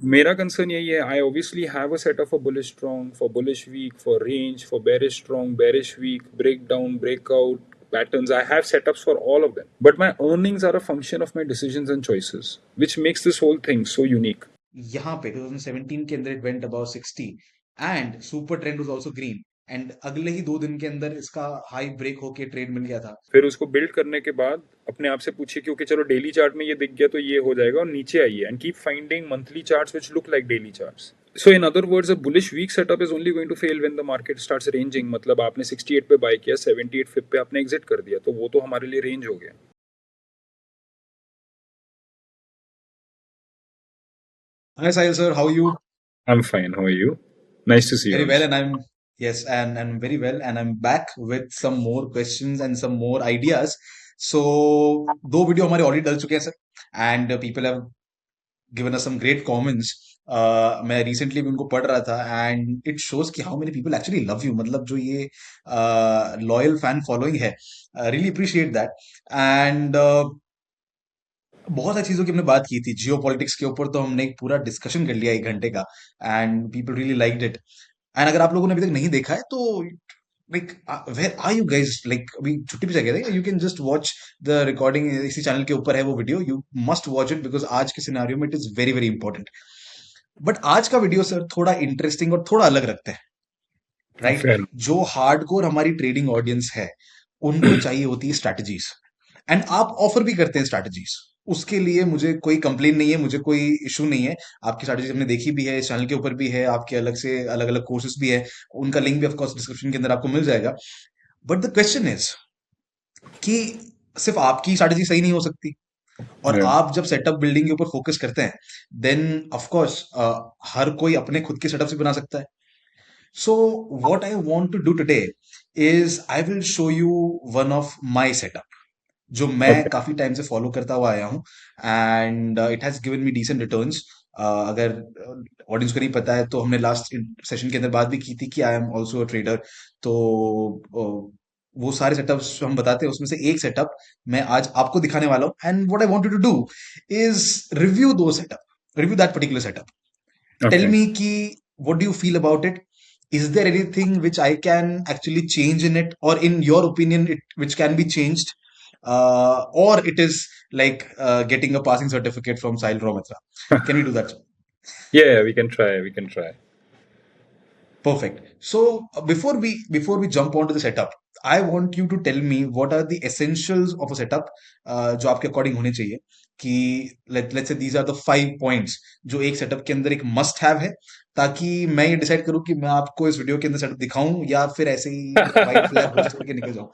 मेरा कंसर्न यही है, I obviously have a setup for bullish strong, for bullish weak, for range, for bearish strong, bearish weak, breakdown, breakout patterns. I have setups for all of them, but my earnings are a function of my decisions and choices, which makes this whole thing so unique. यहाँ पे 2017 के अंदर it went about 60 and super trend was also green and अगले ही 2 दिन के अंदर इसका high break होके ट्रेड मिल गया था। फिर उसको बिल्ड करने के बाद अपने आप से पूछिए कि ओके चलो डेली चार्ट में ये दिख गया तो ये हो जाएगा, और नीचे आइए and keep finding monthly charts which look like daily charts. So in other words, a bullish week setup is only going to fail when the market starts ranging. मतलब आपने 68 पे बाय किया, 78 फिप पे आपने एग्जिट कर दिया, तो वो तो हमारे लिए रेंज हो गया. Hi Sahil sir, how are you? I'm fine. How are you? Nice to see you, Very well, Ansh. and I'm very well, and I'm back with some more questions and some more ideas. So, दो video हमारे already डल चुके हैं sir and people have given us some great comments. मैं recently भी उनको पढ़ रहा था एंड इट शोज कि how many people actually love you, मतलब जो ये लॉयल फैन फॉलोइंग है, रियली अप्रिशिएट दैट। एंड बहुत सारी चीजों की हमने बात की थी, जियो पॉलिटिक्स के ऊपर तो हमने एक पूरा डिस्कशन कर लिया 1 घंटे का and people really liked it. And अगर आप लोगों ने अभी तक नहीं देखा है तो like where are you guys, like अभी छुट्टी पे जाएगा, you can just watch the recording, इसी चैनल के ऊपर है वो video, you must watch it because आज के सिनेरियो में it is very very important. But आज का वीडियो सर थोड़ा इंटरेस्टिंग और थोड़ा अलग रखते हैं, राइट? Fair. जो हार्डकोर हमारी ट्रेडिंग ऑडियंस है उनको चाहिए होती है स्ट्रैटेजीज, एंड आप ऑफर भी करते हैं स्ट्रैटेजीज। उसके लिए मुझे कोई कंप्लेन नहीं है, मुझे कोई इशू नहीं है। आपकी स्ट्रैटेजी हमने देखी भी है, इस चैनल के ऊपर भी है, आपके अलग से अलग अलग कोर्सेज भी है, उनका लिंक भी ऑफ कोर्स डिस्क्रिप्शन के अंदर आपको मिल जाएगा। बट द क्वेश्चन इज कि सिर्फ आपकी स्ट्रैटेजी सही नहीं हो सकती, और Yeah. आप जब सेटअप बिल्डिंग के ऊपर फोकस करते हैं देन ऑफ कोर्स हर कोई अपने खुद के सेटअप से बना सकता है। So what I want to do today is I will show you one of my setup जो मैं Okay. काफी टाइम से फॉलो करता हुआ आया हूँ and it has given me decent returns. अगर ऑडियंस को नहीं पता है तो हमने लास्ट सेशन के अंदर बात भी की थी कि I am also a trader. तो वो सारे सेटअप्स हम बताते हैं, उसमें से एक सेटअप मैं आज आपको दिखाने वाला हूँ and what I want to do is review दो setup, review that particular setup. Tell Okay. Me कि what do you feel about it? Is there anything which I can actually change in it, or in your opinion, which can be changed, or it is like getting a passing certificate from Sahil Romatra? Can we do that? Yeah, we can try. We can try. Perfect. So before we jump onto the setup, I want you to tell me what are the essentials of a setup जो आपके according होने चाहिए, कि let's say these are the 5 points जो एक setup के अंदर एक मस्ट हैव है, ताकि मैं ये डिसाइड करूं कि मैं आपको इस वीडियो के अंदर सेटअप दिखाऊं या फिर ऐसे ही व्हाइट फ्लैग होस्ट करके निकल जाऊं।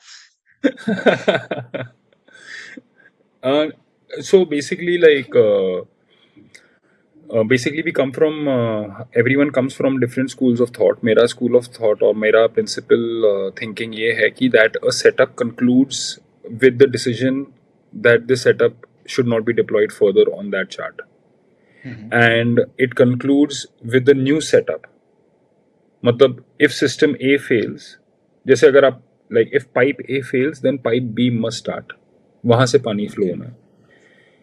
uh, so basically, basically we come from everyone comes from different schools of thought. मेरा school of thought और मेरा principal thinking ये है कि that a setup concludes with the decision that this setup should not be deployed further on that chart, hmm, and it concludes with the new setup. मतलब if system A fails, जैसे अगर आप like if pipe A fails then pipe B must start, वहां से पानी flow okay, होना है.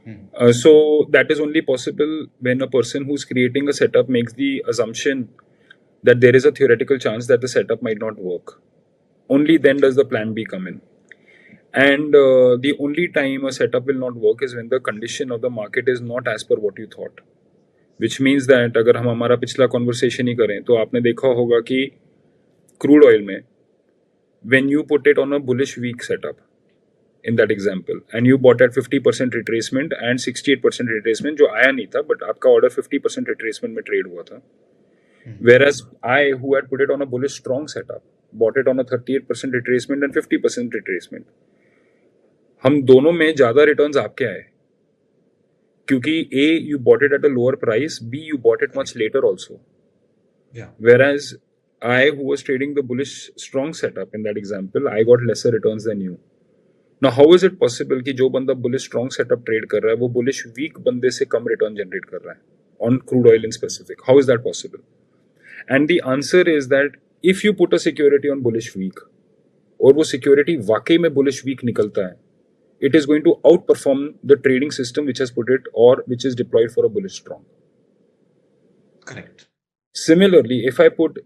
हम्म, So that is only possible when a person who's creating a setup makes the assumption that there is a theoretical chance that the setup might not work. Only then okay, does the plan B come in. And the only time a setup will not work is when the condition of the market is not as per what you thought. Which means that अगर हम हमारा पिछला conversation ही करें तो आपने देखा होगा कि क्रूड ऑयल में when you put it on a bullish week setup in that example and you bought at 50% retracement and 68% retracement जो आया नहीं था but आपका order 50% retracement में trade हुआ था, हम्म, whereas I who had put it on a bullish strong setup bought it on a 38% retracement and 50% retracement, हम दोनों में ज़्यादा रिटर्न्स आपके आए क्योंकि A you bought it at a lower price, B you bought it much correct, later also, yeah, whereas I who was trading the bullish strong setup in that example I got lesser returns than you. Now, how is it possible कि जो बंदा bullish strong setup trade कर रहा है वो bullish weak बंदे से कम return generate कर रहा है on crude oil in specific? How is that possible? And the answer is that if you put a security on bullish weak और वो security वाकई में bullish weak निकलता है, it is going to outperform the trading system which has put it or which is deployed for a bullish strong. Correct. Similarly, if I put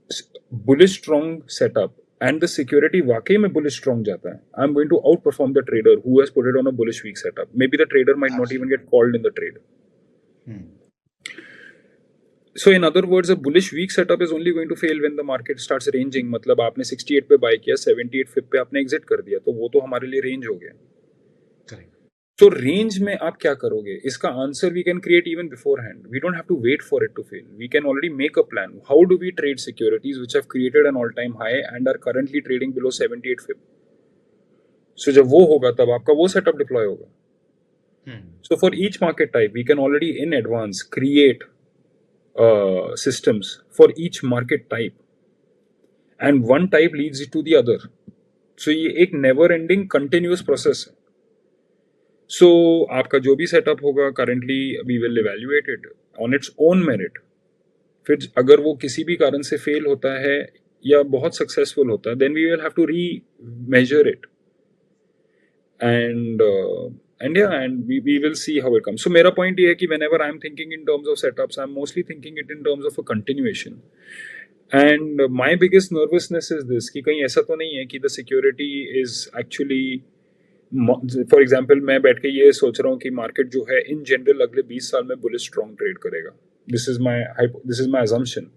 bullish strong setup and the security वाकई में bullish strong जाता है, I'm going to outperform the trader who has put it on a bullish weak setup. Maybe the trader might not even Absolutely. get called in the trade. Hmm. So in other words, a bullish weak setup is only going to fail when the market starts ranging. मतलब आपने 68 पे buy किया, 78 flip पे आपने exit कर दिया, तो वो तो हमारे लिए range हो गया. Correct. तो रेंज में आप क्या करोगे? इसका answer we can create even beforehand. We don't have to wait for it to fail. We can already make a plan. How do we trade securities which have created an all time high and are currently trading below 78 फिप? So जब वो होगा तब आपका वो setup deploy होगा. So for each market type, we can already in advance create systems for each market type, and one type leads to the other. So ये एक never ending continuous process है. So आपका जो भी setup होगा currently we will evaluate it on its own merit. फिर अगर वो किसी भी कारण से फेल होता है या बहुत सक्सेसफुल होता है, then we will have to re-measure it. And yeah, and we will see how it comes. So मेरा point ये है कि whenever I'm thinking in terms of setups, I'm mostly thinking it in terms of a continuation. And my biggest nervousness is this कि कहीं ऐसा तो नहीं है कि the security is actually, for example मैं बैठ के ये सोच रहा हूँ कि मार्केट जो है इन जनरल अगले 20 साल में बुलिश स्ट्रॉन्ग ट्रेड करेगा. This is my assumption.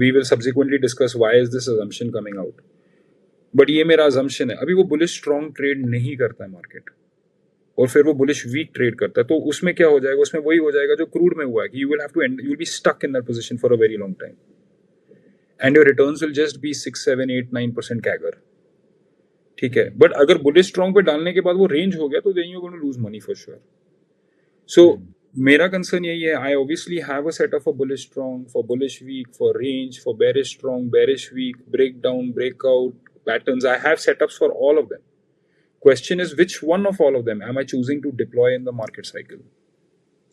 We will subsequently discuss why is this assumption coming out. But ये मेरा अजम्पशन है. अभी वो बुलिश स्ट्रॉन्ग ट्रेड नहीं करता है मार्केट, और फिर वो बुलिश वीक ट्रेड करता है. तो उसमें क्या हो जाएगा? उसमें वही हो जाएगा जो क्रूड में हुआ है कि you will have to and you will be stuck in that position for a very long time, and your returns will just be 6, 7, 8, 9% CAGR. ठीक है, बट अगर बुलिश स्ट्रॉन्ग पे डालने के बाद वो रेंज हो गया तो then you are going to lose money for sure. So मेरा कंसर्न यही है. I obviously have a setup for bullish strong, for bullish weak, for range, for bearish strong, bearish weak, breakdown, breakout patterns. I have setups for all of them. Question is, which one of all of them am I choosing to deploy in the market cycle?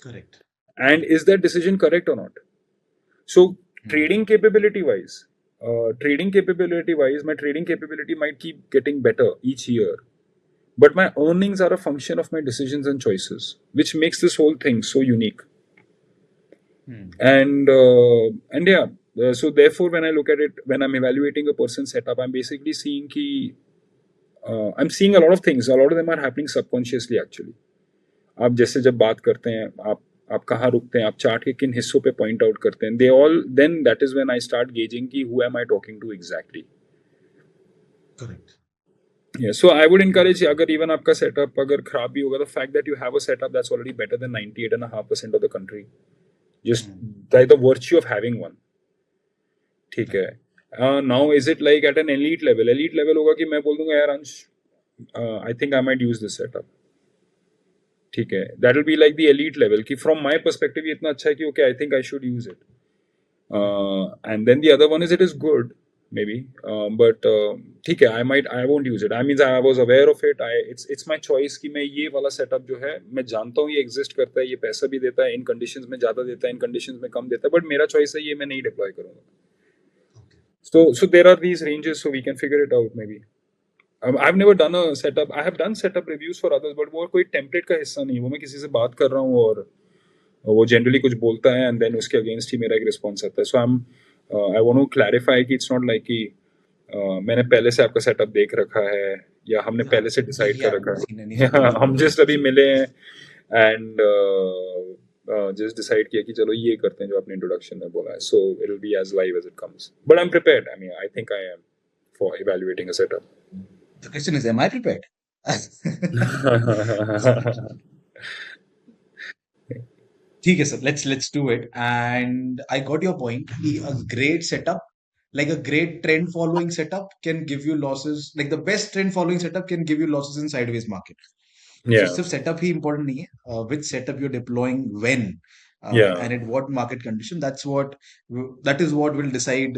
Correct. And is that decision correct or not? So trading capability wise, my trading capability might keep getting better each year, but my earnings are a function of my decisions and choices, which makes this whole thing so unique. And yeah, so therefore when I look at it, when I'm evaluating a person's setup, I'm basically seeing I'm seeing a lot of things. A lot of them are happening subconsciously actually. आप जैसे जब बात करते हैं, आप कहाँ रुकते हैं, आप चार्ट के किन हिस्सों पे पॉइंट आउट करते हैं, then that is when I start gauging कि who am I talking to exactly. Correct. Yeah, so I would encourage, अगर even आपका setup अगर खराब भी होगा, the fact that you have a setup that's already better than 98.5% of the country, just by the virtue of having one. ठीक है. Now is it like at an elite level होगा कि मैं बोल दूंगा यार अंश, I think I might use this setup. ठीक है, that will be like the elite level कि from my perspective ये इतना अच्छा है कि okay, I think I should use it. And then the other one is it is good maybe, but ठीक है, I won't use it. I mean I was aware of it. It's my choice कि मैं ये वाला setup जो है मैं जानता हूँ ये exist करता है, ये पैसा भी देता है, इन conditions में ज़्यादा देता है, इन conditions में कम देता है, but मेरा choice है ये मैं नहीं deploy करूँगा. So there are these ranges, so we can figure it out maybe. I've never done a setup. I have done setup reviews for others, but वो कोई template का हिस्सा नहीं है. वो मैं किसी से बात कर रहा हूँ और वो generally कुछ बोलता है and then उसके against ही मेरा एक response आता है. So I want to clarify कि it's not like कि मैंने पहले से आपका setup देख रखा है या हमने पहले से decide कर रखा है. हम just अभी मिले हैं and just decide किया कि चलो ये करते हैं जो आपने introduction में बोला है. So it'll be as live as it comes. But I'm prepared. I mean, I think I am for evaluating a setup. The question is, am I prepared? ठीक है sir, let's do it. And I got your point. A great setup, like a great trend following setup, can give you losses. Like the best trend following setup can give you losses in sideways market. Yeah. So सिर्फ setup ही important नहीं है. Which setup you're deploying when, Yeah. and at what market condition. That is what will decide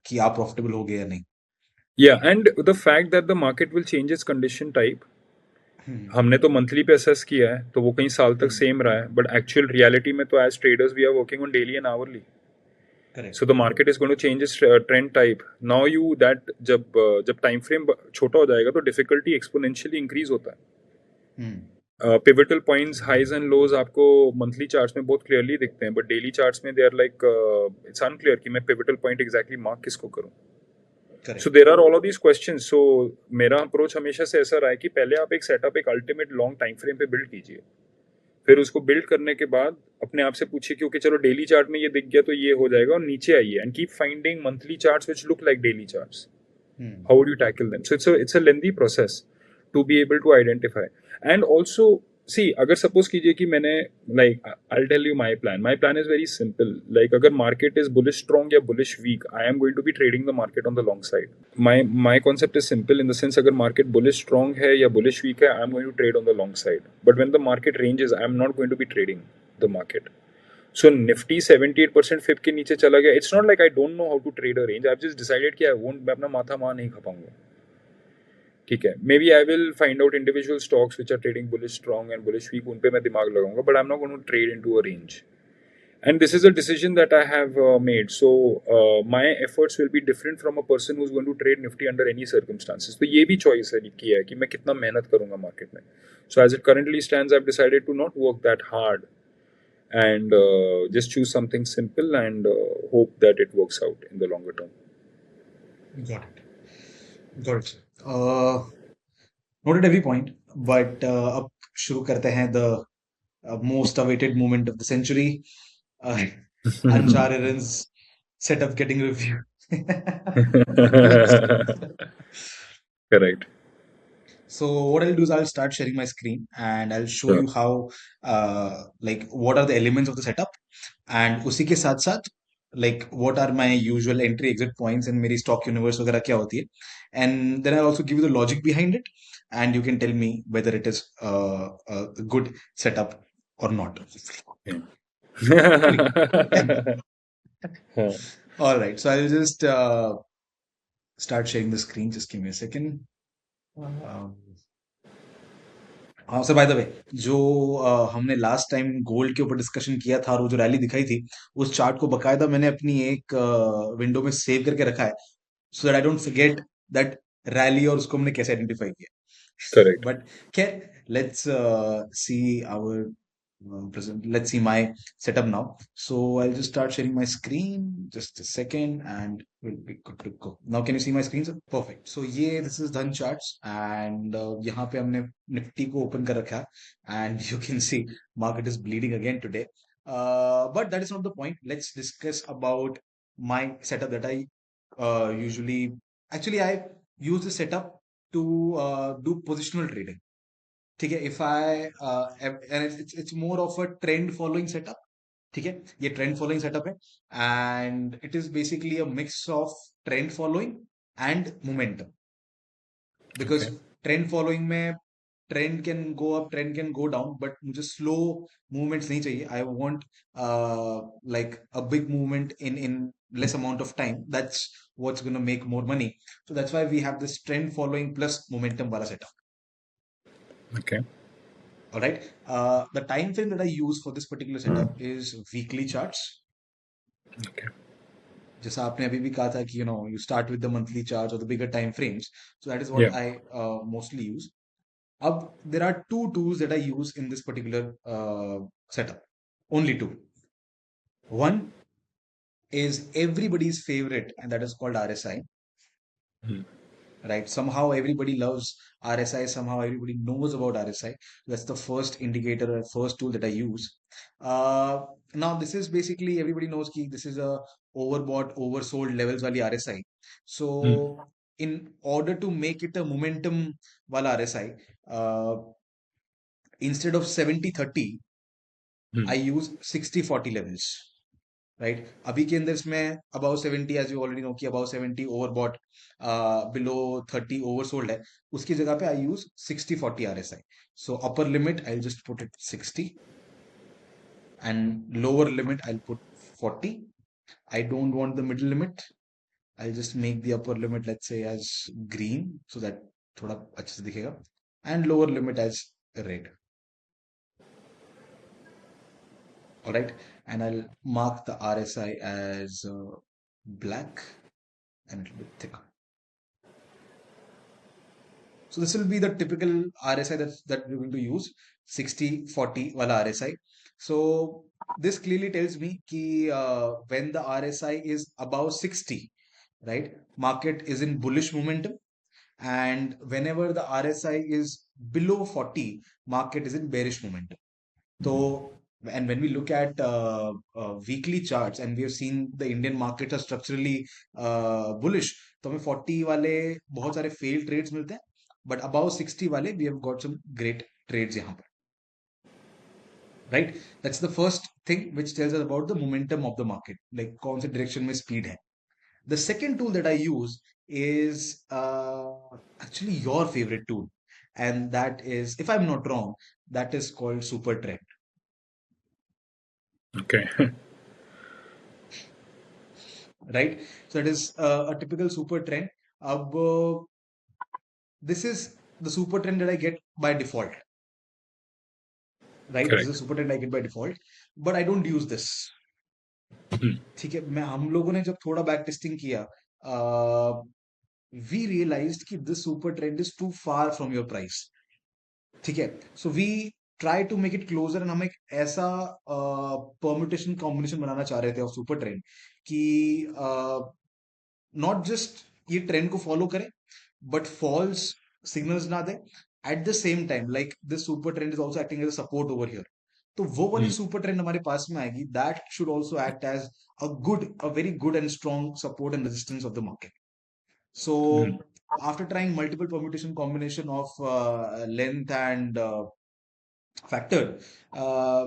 कि आप profitable हो गए या नहीं. Yeah, and the fact that the market will change its condition type, हमने तो मंथली पे असेस किया है तो वो कई साल तक सेम रहा है, बट एक्चुअल रियलिटी में तो as traders we are working on daily and hourly. So the market is going to change its trend type. Now you that जब टाइम फ्रेम छोटा हो जाएगा तो डिफिकल्टी एक्सपोनेंशियली इंक्रीज होता है. Pivotal points highs and lows आपको monthly charts में बहुत क्लियरली दिखते हैं, बट डेली चार्ट्स में they are like it's unclear कि मैं पिवटल पॉइंट एग्जैक्टली मार्क किसको करूं. So correct. There are all of these question. So मेरा अप्रोच हमेशा से ऐसा रहा है कि पहले आप एक सेटअप एक अल्टीमेट लॉन्ग टाइम फ्रेम पे बिल्ड कीजिए, फिर उसको बिल्ड करने के बाद अपने आप से पूछिए कि ओके चलो डेली चार्ट में ये दिख गया तो ये हो जाएगा, और नीचे आइए and keep finding monthly charts which look like daily charts. Hmm. How would you tackle them? So it's a lengthy process to be able to identify. And also, see, अगर suppose कीजिए कि मैंने like I'll tell you my plan. My plan is very simple. Like अगर market is bullish strong या bullish weak, I am going to be trading the market on the long side. My concept is simple in the sense अगर market bullish strong है या bullish weak है, I am going to trade on the long side. But when the market ranges, I am not going to be trading the market. So Nifty 78% फिप के नीचे चला गया. It's not like I don't know how to trade a range. I've just decided कि I won't, मैं अपना माथा वहाँ नहीं खपाऊंगा. ठीक है, maybe I will find out individual stocks which are trading bullish strong and bullish weak, उन पे मैं दिमाग लगाऊंगा, but I am not going to trade into a range. And this is a decision that I have made. So my efforts will be different from a person who's going to trade Nifty under any circumstances. तो ये भी choice है किया है कि मैं कितना मेहनत करूंगा मार्केट में. So as it currently stands, I've decided to not work that hard and just choose something simple and hope that it works out in the longer term. Got it. Got it. Noted every point, but अब शुरू करते हैं the most awaited moment of the century. Anchara's setup getting reviewed. Let's Correct. So what I'll do is I'll start sharing my screen and I'll show Sure. you how like what are the elements of the setup, and उसी के साथ साथ like what are my usual entry exit points and मेरी stock universe वगैरह क्या होती है, and then I'll also give you the logic behind it, and you can tell me whether it is a good setup or not. हाँ. All right, so I'll just start sharing the screen. Just give me a second. Um, हाँ sir, by the way, जो हमने last time gold के ऊपर discussion किया था और वो जो रैली दिखाई थी, उस चार्ट को बकायदा मैंने अपनी एक विंडो में सेव करके रखा है, so that I don't forget that rally और उसको हमने कैसे आइडेंटिफाई किया. Correct. बट खैर, let's see our let's see my setup now. So I'll just start sharing my screen. Just a second, and we'll be good to go. Now, can you see my screen, sir? Perfect. So ये this is done charts, and यहाँ पे हमने Nifty को open कर रखा है, and you can see market is bleeding again today. But that is not the point. Let's discuss about my setup that I usually actually I use the setup to do positional trading. ठीक है, if I and it's more of a trend following setup. ठीक है, ये trend following setup है, and it is basically a mix of trend following and momentum, because Okay. Trend following में trend can go up, trend can go down, but मुझे slow movements नहीं चाहिए. I want like a big movement in less amount of time. That's what's going to make more money. So that's why we have this trend following plus momentum wala setup. Okay. All right. The time frame that I use for this particular setup is weekly charts. Okay. जैसा आपने अभी भी कहा था कि you start with the monthly charts or the bigger time frames. So that is what Yeah. I mostly use. There are two tools that I use in this particular setup. Only two. One is everybody's favorite, and that is called RSI. Hmm. Right? Somehow everybody loves RSI. Somehow everybody knows about RSI. That's the first indicator or first tool that I use. Now this is basically everybody knows कि this is a overbought, oversold levels वाली RSI. Hmm. So in order to make it a momentum वाला RSI, instead of 70-30, Hmm. I use 60-40 levels. Right, अभी के अंदर इसमें above 70, as you already know कि above 70 overbought, below 30 oversold है. उसकी जगह पे I use 60-40 RSI. So upper limit I just put it 60 and lower limit I'll put 40. I don't want the middle limit. I'll just make the upper limit, let's say, as green so that थोड़ा अच्छे से दिखेगा, and lower limit as red. All right, and I'll mark the RSI as black and a little bit thicker. So this will be the typical RSI that we're going to use. 60-40 wala RSI. So this clearly tells me ki when the RSI is above 60, right, market is in bullish momentum, and whenever the RSI is below 40, market is in bearish momentum. So, and when we look at weekly charts, and we have seen the Indian markets are structurally bullish, तो हमें 40 वाले बहुत सारे failed trades मिलते हैं, but above 60 वाले we have got some great trades यहाँ पर, right? That's the first thing which tells us about the momentum of the market, like कौन से direction में speed है. The second tool that I use is actually your favorite tool, and that is, if I'm not wrong, that is called Super Trend, Okay. right? So it is a typical Super Trend. This is the Super Trend that I get by default, right? This is a Correct. Super Trend I get by default, but I don't use this. ठीक है, हम लोगों ने जब थोड़ा back testing किया, we realized कि this super trend is too far from your price. ठीक है, so we try to make it closer, and हम एक ऐसा permutation combination बनाना चाह रहे थे ऑफ सुपर ट्रेंड कि नॉट जस्ट ये ट्रेंड को फॉलो करें, बट फॉल्स सिग्नल्स ना दे, at the same time like this super trend is also acting as a support over here. तो वो वाली Hmm. सुपर ट्रेंड हमारे पास में आएगी, that should also act as a very good and strong support and resistance of the market. So Hmm. after trying multiple permutation combination of length and factor, uh,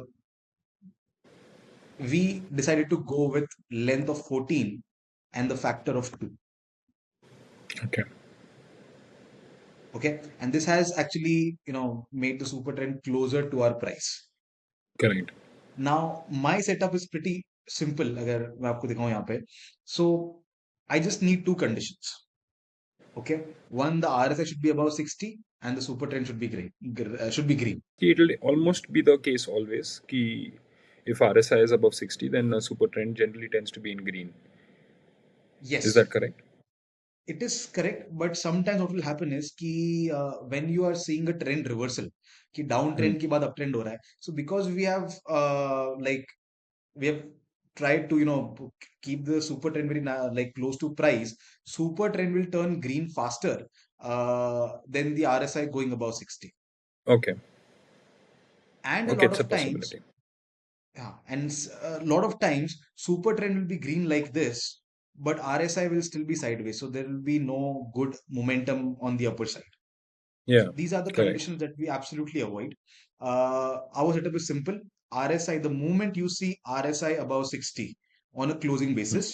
we decided to go with length of 14 and the factor of 2. Okay. Okay, and this has actually, made the super trend closer to our price. Correct. Now my setup is pretty simple. अगर मैं आपको दिखाऊं यहाँ पे, so I just need two conditions. Okay, one, the RSI should be above 60 and the super trend should be green. Should be green. It'll almost be the case always. Ki if RSI is above 60, then a super trend generally tends to be in green. Is Yes, that correct? it is correct, but sometimes what will happen is कि when you are seeing a trend reversal, कि down Hmm. trend के बाद up trend हो रहा है, so because we have we have tried to keep the super trend very like close to price, super trend will turn green faster than the RSI going above 60. Okay. And a Okay, lot it's a of times, possibility. yeah, and a lot of times super trend will be green like this, but RSI will still be sideways, so there will be no good momentum on the upper side. So Yeah. these are the Correct. conditions that we absolutely avoid. Our setup is simple. RSI, the moment you see RSI above 60 on a closing Hmm. basis,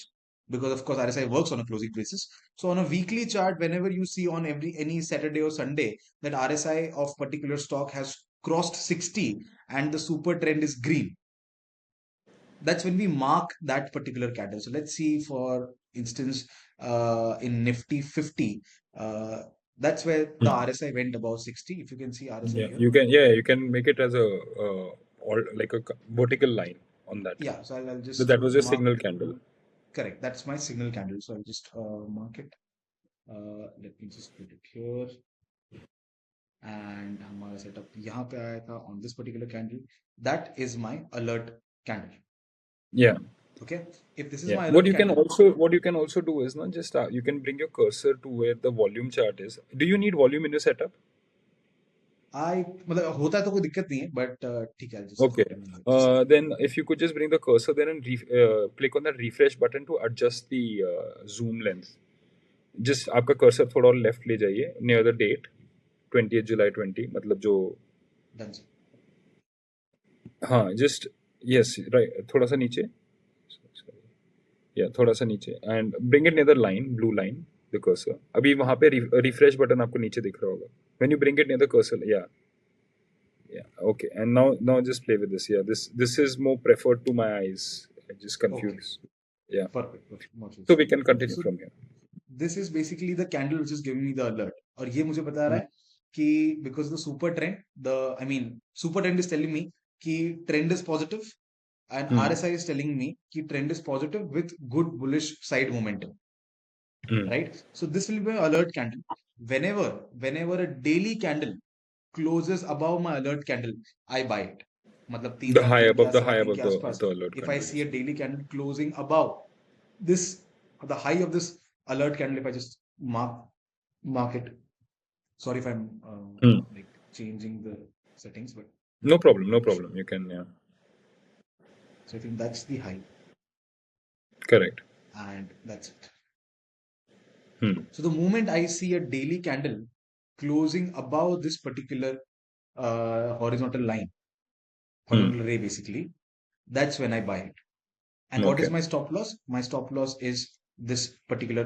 because of course RSI works on a closing basis. So on a weekly chart, whenever you see on any Saturday or Sunday that RSI of particular stock has crossed 60 and the super trend is green, that's when we mark that particular candle. So let's see, for instance, in Nifty 50, that's where the Hmm. RSI went above 60. If you can see RSI Yeah. here. You can. Yeah. You can make it as a or like a vertical line on that. Yeah, so I'll So just that was a mark. signal candle. Correct. That's my signal candle. So I'll just mark it. Let me just put it here. And हमारा setup यहाँ पे आया था on this particular candle. That is my alert candle. Yeah. Okay. If this is Yeah. my What alert you can candle, also do is not just you can bring your cursor to where the volume chart is. Do you need volume in your setup? मतलब होता है तो कोई दिक्कत नहीं है, but ठीक है, I'll just Okay. just Then if you could just bring the cursor there and click on that refresh button to adjust the zoom length. Just आपका cursor थोड़ा और left ले जाइए near the date 20th July 20 मतलब जो done. Sir. हाँ just yes right थोड़ा सा नीचे या थोड़ा सा नीचे and bring it near the line blue line the cursor अभी वहाँ पे refresh button आपको नीचे दिख रहा होगा when you bring it near the cursor yeah okay and now just play with this this is more preferred to my eyes I just Okay. confused yeah Perfect. Perfect. Much so easier. we can continue So from here this is basically the candle which is giving me the alert. और ये मुझे बता रहा Hmm. है कि because the super trend, super trend is telling me कि trend is positive, and Hmm. RSI is telling me कि trend is positive with good bullish side momentum, Hmm. right? So this will be an alert candle. Whenever a daily candle closes above my alert candle, I buy it. मतलब The high 3 3 या above, the सवा high 3 above के the आसपास, the alert if I candle, see a basically. daily candle closing above this, the high of this alert candle, if I just mark it. Sorry if I'm Hmm. like changing the settings, but No problem, no let me show problem. you. You can, yeah. So I think that's the high, Correct. and that's it. Hmm. So the moment I see a daily candle closing above this particular horizontal line, Hmm. horizontal ray basically, that's when I buy it. And what is Okay. my stop loss? My stop loss is this particular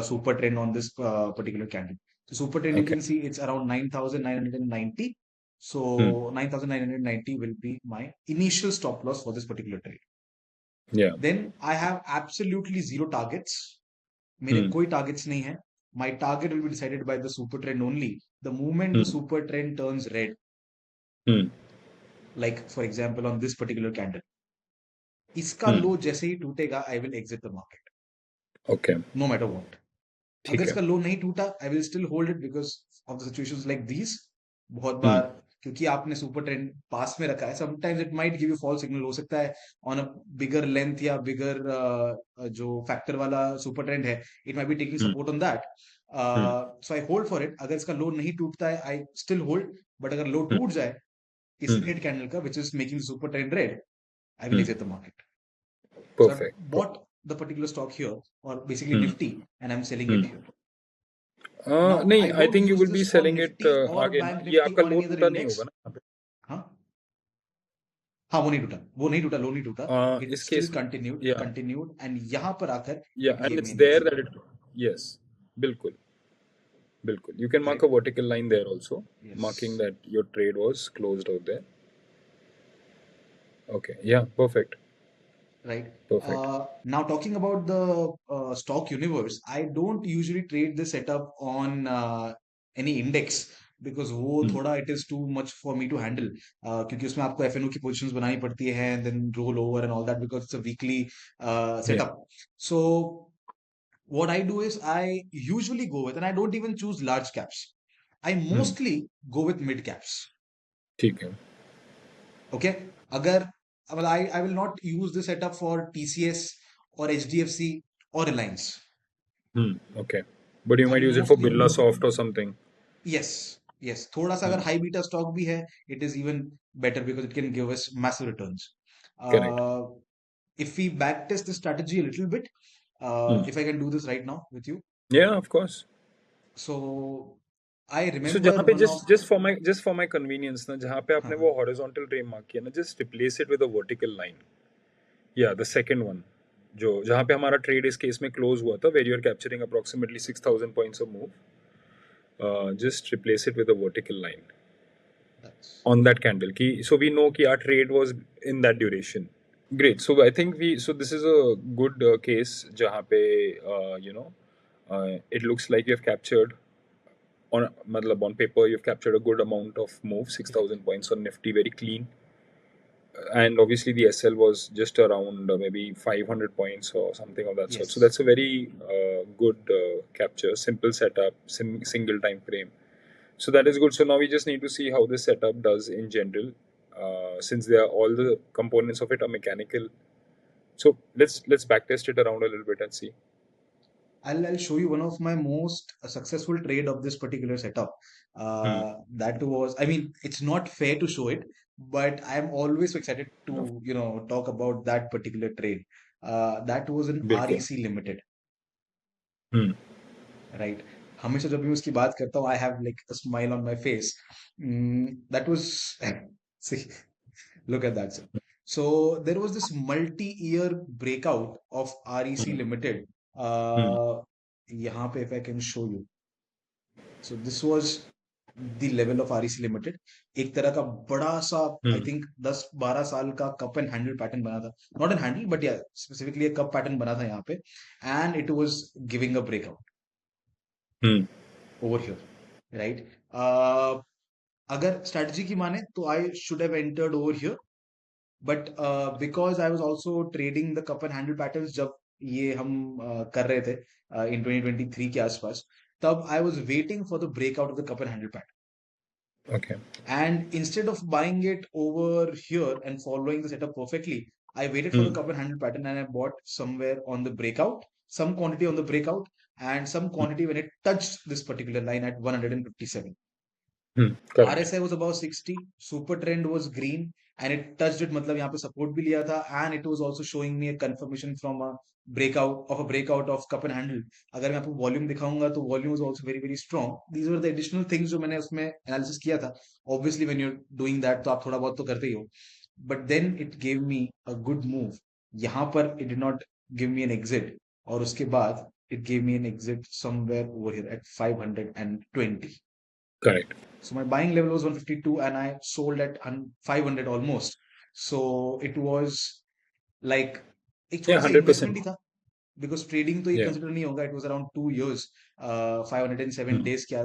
super trend on this particular candle. So super trend, you Okay. can see it's around 9,990. Hmm. So 9,990 will be my initial stop loss for this particular trade. Yeah. Then I have absolutely zero targets. मेरे Hmm. कोई targets नहीं है. My target will be decided by the super trend only. The moment the Hmm. super trend turns red, Hmm. like for example on this particular candle, इसका Hmm. लो जैसे ही टूटेगा, I will exit the market, Okay. no matter what. अगर ठीक है. इसका low नहीं टूटा, I will still hold it because of the situations like these. बहुत Hmm. बार क्योंकि आपने सुपर ट्रेंड पास में रखा है, sometimes it might give you false signal, हो सकता है ऑन अ बिगर लेंथ या बिगर जो फैक्टर वाला सुपर ट्रेंड है, it might be taking Hmm. Support on that. Hmm. So I hold for it. अगर इसका लो नहीं टूटता है, आई स्टिल होल्ड. बट अगर लो Hmm. टूट जाए इस Hmm. रेड कैंडल का, which is making super trend red, I will Hmm. Exit the market. So I've Perfect. bought the particular stock here, or basically Hmm. Nifty, and I'm selling Hmm. it here. Now, नहीं, I I don't think you use will be this for selling it Nifty or आगे ना. Bank ये Nifty आपका or low any other टूटा नहीं होगा index. ना यहाँ पे. हाँ, हाँ, वो नहीं टूटा, वो नहीं टूटा, लो नहीं टूटा. It इस still केस में, continued, yeah, continued, and यहाँ पर आकर yeah, ये and it's main there exit that है, it, yes, बिल्कुल, बिल्कुल. You can mark right? a vertical line there also, marking Yes, that your trade was closed out there. Okay, yeah, perfect, right. perfect. Now talking about the stock universe, I don't usually trade this setup on any index because वो Hmm. थोड़ा it is too much for me to handle. क्योंकि उसमें आपको FNO की positions बनानी पड़ती है, and then roll over and all that because it's a weekly Yeah. setup. So what I do is I usually go with, and I don't even choose large caps. I Hmm. mostly go with mid caps. ठीक है. Okay, अगर well, I will not use this setup for TCS or HDFC or Reliance. Hmm. Okay, but you I might will use it for mostly Birla Soft or something. yes, yes. थोड़ा सा अगर Hmm. high beta stock भी है, it is even better because it can give us massive returns. Correct. Uh, if we backtest the strategy a little bit, Hmm. if I can do this right now with you, Yeah, of course. so I So remember जहाँ पे one of just for my convenience ना, जहाँ पे हाँ आपने हाँ वो horizontal ray mark किया ना, just replace it with a vertical line. Yeah, the second one, जो जहाँ पे हमारा trade इस case में close हुआ था, where you are capturing approximately 6,000 points of move, just replace it with a vertical line that's on that candle. Ki, so we know कि our trade was in that duration. Great. So I think so this is a good case जहाँ पे it looks like you have captured on मतलब on paper you've captured a good amount of move, correct. 6,000 points on Nifty, very clean. And obviously the SL was just around maybe 500 points or something of that sort. So Yes. that's a very good capture, simple setup, single time frame. So that is good. So now we just need to see how this setup does in general, since they are all the components of it are mechanical. So let's backtest it around a little bit and see. I'll show you one of my most successful trade of this particular setup. Hmm. That was, I mean, it's not fair to show it, but I'm always so excited No. to, talk about that particular trade. That was an बिल्कुल. REC Limited, Hmm. right? हमेशा जब भी मैं उसकी बात करता हूँ, I have like a smile on my face. That was, see, look at that, sir. So there was this multi-year breakout of REC Hmm. Limited. Hmm. यहाँ पे if I can show you. So this was the level of REC Limited. एक तरह का बड़ा सा, I Hmm. think 10-12 साल का cup and handle pattern बना था. Not an handle, but yeah, specifically a cup pattern बना था यहाँ पे. And it was giving a breakout Hmm. over here, right? अगर strategy की माने तो I should have entered over here. But because I was also trading the cup and handle patterns जब ये हम कर रहे थे in 2023 के आसपास, तब I was waiting for the breakout of the cup and handle pattern. Okay. And instead of buying it over here and following the setup perfectly, I waited for the cup and handle pattern and I bought somewhere on the breakout, some quantity on the breakout, and some quantity when it touched this particular line at 157. Correct. RSI was above 60, super trend was green, and it touched it, मतलब यहाँ पे support भी लिया था, and it was also showing me a confirmation from a breakout of cup and handle. अगर मैं आपको volume दिखाऊंगा तो volume was also very very strong. These were the additional things जो मैंने उसमें analysis किया था. Obviously when you're doing that तो आप थोड़ा बहुत तो करते ही हो. But then it gave me a good move. यहाँ पर it did not give me an exit, और उसके बाद it gave me an exit somewhere over here at 520. Correct. So my buying level was 152 and I sold at 500 almost. So it was like एक छोटा Yeah, सा 100%. Investment ही था, because trading तो ये Yeah. Consider नहीं होगा. It was around 2 years, 507 Hmm. Days के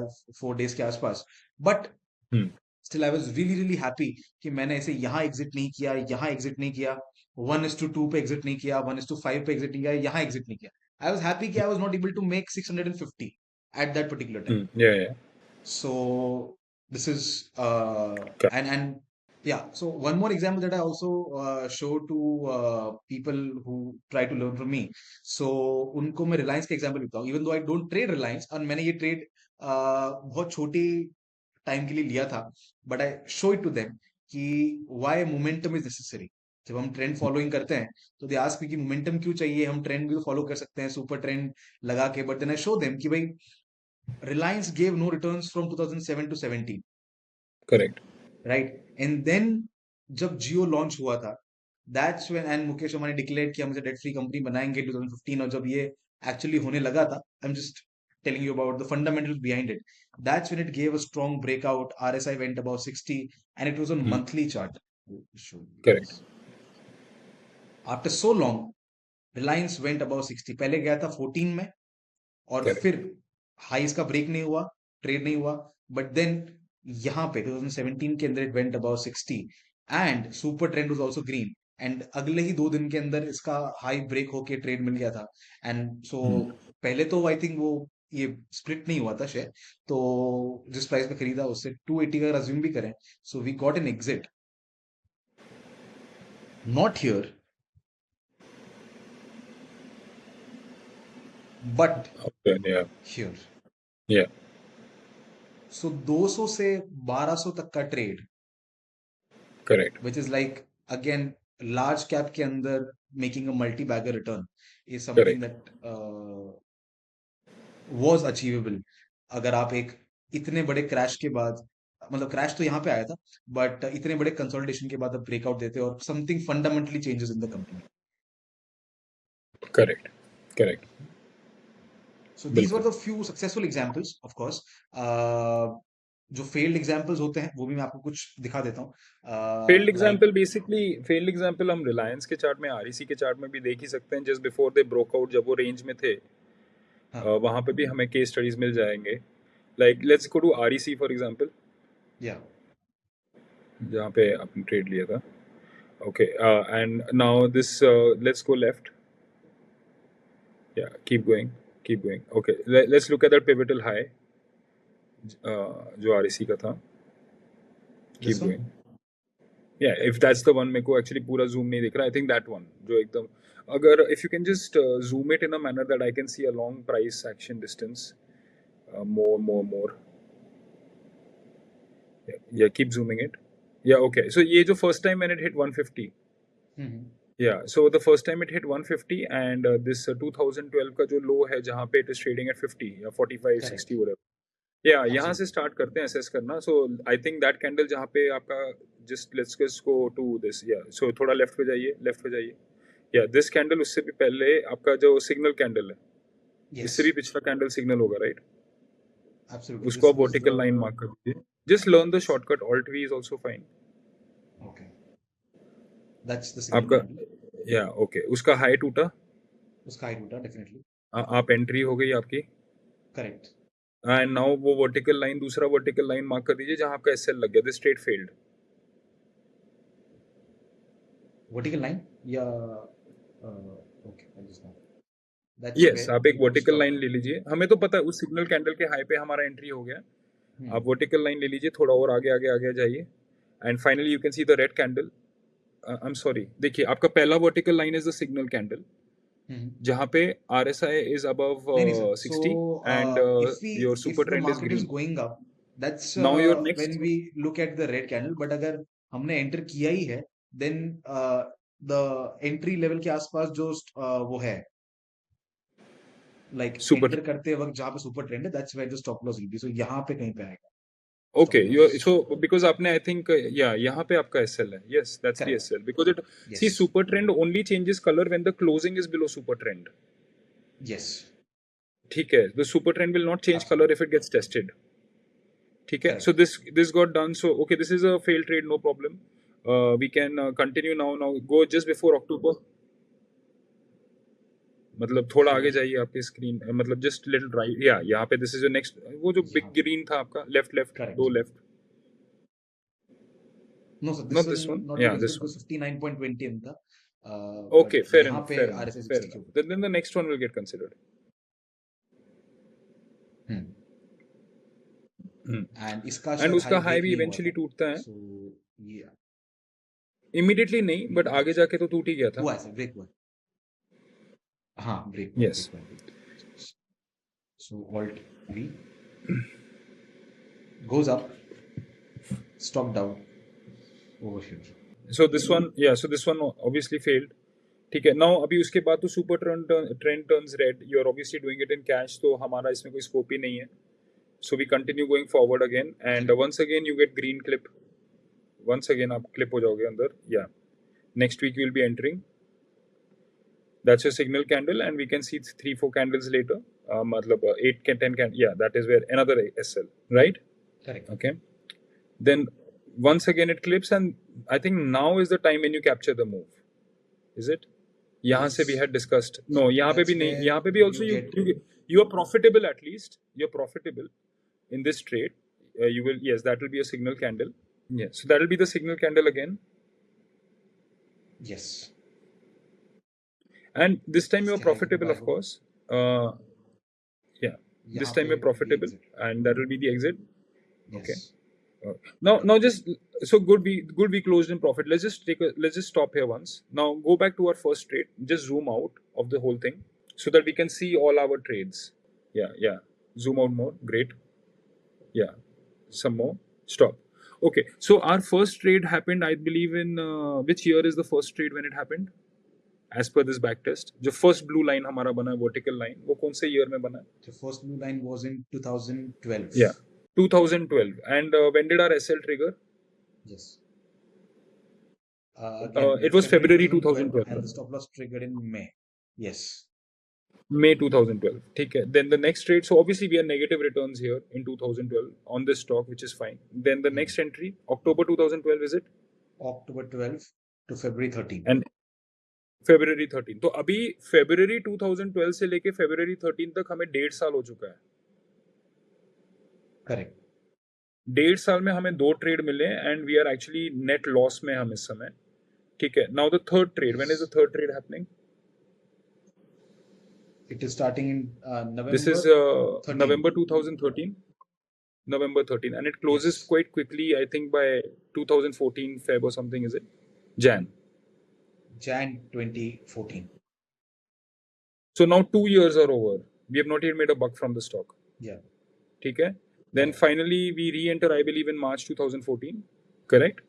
4 days के आसपास. But Hmm. Still I was really really happy कि मैंने ऐसे यहाँ एग्जिट नहीं किया, यहाँ एग्जिट नहीं किया, 1:2 पे एग्जिट नहीं किया, 1:5 पे एग्जिट नहीं किया, यहाँ एग्जिट नहीं किया. आई वाज हैप्पी कि I was not able to make 650 at that particular time. Yeah, yeah. So this is Correct. and yeah. So one more example that I also show to people who try to learn from me. So उनको मैं Reliance का example देता हूँ. Even though I don't trade Reliance, और मैंने ये trade बहुत छोटे टाइम के लिए लिया था, but I show it to them कि why momentum is necessary. जब हम ट्रेंड फॉलोइंग करते हैं तो दे आस्क मी कि मोमेंटम क्यों चाहिए, हम ट्रेंड भी तो फॉलो कर सकते हैं सुपर ट्रेंड लगा के. But then I show them कि भाई Reliance gave no returns from 2007 to 17, Correct. right? And then जब जियो लॉन्च हुआ था, that's when and Mukesh Ambani declare किया मुझे डेट फ्री कंपनी बनाएंगे 2015, और जब ये एक्चुअली होने लगा था, I am just telling you about the fundamentals behind it. That's when it gave a strong breakout. RSI went above 60 and it was on Hmm. monthly chart. Show you Correct. guys. After so long, Reliance went above 60. पहले गया था 14 में, और Correct. फिर highs का break नहीं हुआ, trade नहीं हुआ. बट देन यहाँ पे 2017 के अंदर it went about 60 and super trend was also green. And अगले ही 2 दिन के अंदर इसका हाई ब्रेक होके ट्रेड मिल गया था. And so Hmm. पहले तो आई थिंक वो ये स्प्लिट नहीं हुआ था शेयर, तो जिस प्राइस पे खरीदा उससे 280 का अज्यूम भी करें, so we got an exit not here but Okay. Yeah. Here. Yeah. So 200 से 1200 तक का trade, Correct. which is like again large cap के अंदर making a multi bagger return is something Correct. that was achievable. अगर आप एक इतने बड़े क्रैश के बाद, मतलब क्रैश तो यहाँ पे आया था, बट इतने बड़े कंसोलिडेशन के बाद आप ब्रेकआउट देते हो और something fundamentally changes in the company. Correct. Correct. So these were बिल्कुल. the few successful examples, of course. जो फेल्ड एग्जांपल्स होते हैं वो भी मैं आपको कुछ दिखा देता हूँ. Failed like example basically failed example हम रिलायंस के चार्ट में आरईसी के चार्ट में भी देख ही सकते हैं. Just before they broke out जब वो रेंज में थे हाँ, वहाँ पे भी हमें केस स्टडीज मिल जाएंगे. Like let's go to REC for example या जहाँ पे आपने ट्रेड लिया था. Okay and now this let's go left. या keep going. Okay let's look at that pivotal high जो आरईसी का था. Keep this one. Going. Yeah, if that's the one, मेरे को actually पूरा zoom नहीं दिख रहा. I think that one जो एकदम अगर if you can just zoom it in a manner that I can see a long price action distance, more. Yeah, keep zooming it. Yeah, okay. So ये जो first time when it hit 150. Yeah, so the first time it hit 150 and this 2012 का जो low है जहाँ पे it is trading at 50 या 45, 60 whatever. या यहाँ से स्टार्ट करते हैं असेस करना. So I think that candle जहाँ पे आपका just let's go to this. या सो थोड़ा लेफ्ट पे जाइए. या दिस कैंडल उससे भी पहले आपका जो सिग्नल कैंडल है, इससे भी पिछला कैंडल सिग्नल होगा, राइट? Absolutely. उसको This आप was वर्टिकल लाइन मार्क कर दीजिए. Just learn the shortcut. Alt we is also fine. okay. That's the signal आपका candle. या ओके उसका हाई टूटा. उसका हाई टूटा डेफिनेटली. आप एंट्री हो गई आपकी. करेक्ट. एंड नाउ वो वर्टिकल लाइन दूसरा वर्टिकल लाइन मार्क कर दीजिए जहाँ आपका एसएल लग गया. This trade failed. Vertical line या okay I just know that's yes where आप एक वी वर्टिकल स्टॉप. लाइन ले लीजिए. हमें तो पता है उस सिग्नल कैंडल के हाई पे हमारा एंट्री हो गया. आप वर्टिकल लाइन ले लीजिए, थोड़ा और आगे आगे आगे जाइए, and finally you can see the red candle. I am sorry, देखिए आपका पहला vertical line is the signal candle, जहाँ पे RSI is above नहीं नहीं sir. 60 So and your super if the trend is market is green. going up, that's Now your when next, we look at the red candle. But अगर हमने enter किया ही है, then the entry level के आसपास जो वो है, like super. Enter करते वक्त जहाँ पे सुपर ट्रेंड है, that's where the stop loss will be. So यहाँ पे कहीं पे आएगा Okay, stop you're loss. so because आपने I think yeah, यहाँ पे आपका SL है. Yes, that's the Correct. SL because it see Yes. super trend only changes color when the closing is below super trend. Yes. ठीक है, the super trend will not change color if it gets tested. ठीक है, Correct. so this got done. So okay, this is a failed trade, no problem. We can continue now. Now go just before October. मतलब थोड़ा आगे Here. जाइए आपकी screen, मतलब just little right, या यहाँ पे दिस इज योर नेक्स्ट, वो जो बिग यहाँ पे. ग्रीन था आपका, लेफ्ट लेफ्ट Correct. दो left. No, sir, this Not will this one. not be Yeah, considered this one. because 59.20 in था. Okay, But fair यहाँ enough, पे fair enough, RSI fair 60 के enough. ऊपर. Then the next one will get considered. And इसका And शायद उसका high high break भी नहीं हुआ इवेंचुअली था. टूटता है. So yeah, इमीडिएटली नहीं, बट आगे जाके तो टूट ही गया था. हुआ है सर, ब्रेक हुआ है. हाँ, ब्रेक हुआ, Yes. ब्रेक हुआ. So Alt V goes up, stop down over here. So this one, yeah, so this one obviously failed. ठीक है, now अभी उसके बाद तो super trend turns red, you are obviously doing it in cash, तो हमारा इसमें कोई स्कोप ही नहीं है. So we continue going forward again, and once again you get green clip. Once again आप clip हो जाओगे अंदर. Yeah. Next week you will be entering. That's your signal candle, and we can see 3-4 candles later. मतलब 8-10 candles. Yeah, that is where another SL, right? Correct. Okay. Then once again it clips, and I think now is the time when you capture the move. Is it? यहाँ से we had discussed. No, यहाँ पे भी नहीं. यहाँ पे भी also you are profitable at least. You're profitable in this trade. You will, yes, that will be a signal candle. Yes, so that will be the signal candle again. Yes. And this time you are इसके high profitable, buy of हो. course. Yeah, this यहाँ time पे you're profitable, the exit. and that will be the exit. Yes. Okay. Now just so good we closed in profit. Let's just stop here once. Now go back to our first trade. Just zoom out of the whole thing so that we can see all our trades. Yeah. Zoom out more. Great. Yeah. Some more. Stop. Okay. So our first trade happened, I believe, in which year is the first trade when it happened? As per this back test, जो first blue line हमारा बना है, vertical line, वो कौन से year में बना है? The first blue line was in 2012. Yeah, 2012. And when did our SL trigger? Yes. Again, It was February 2012. and the stop loss triggered in May. Yes. May 2012. ठीक है. Then the next trade, so obviously we are negative returns here in 2012 on this stock, which is fine. Then the next entry, October 2012, is it? October 12 to February 13. And February 13. तो अभी February 2012 से लेके February 13 तक हमें 1.5 साल हो चुका है. Correct. 1.5 साल में हमें 2 ट्रेड मिले, and we are actually net loss में हम इस समय. ठीक है. Now the third trade, when is the third trade happening? It is starting in November. This is 13. November 2013. November 13, and it closes Yes. quite quickly. I think by 2014 Feb or something. Is it Jan? Jan 2014. So now 2 years are over. We have not yet made a buck from the stock. Yeah. ठीक है. Then finally we re-enter, I believe, in March 2014. Correct?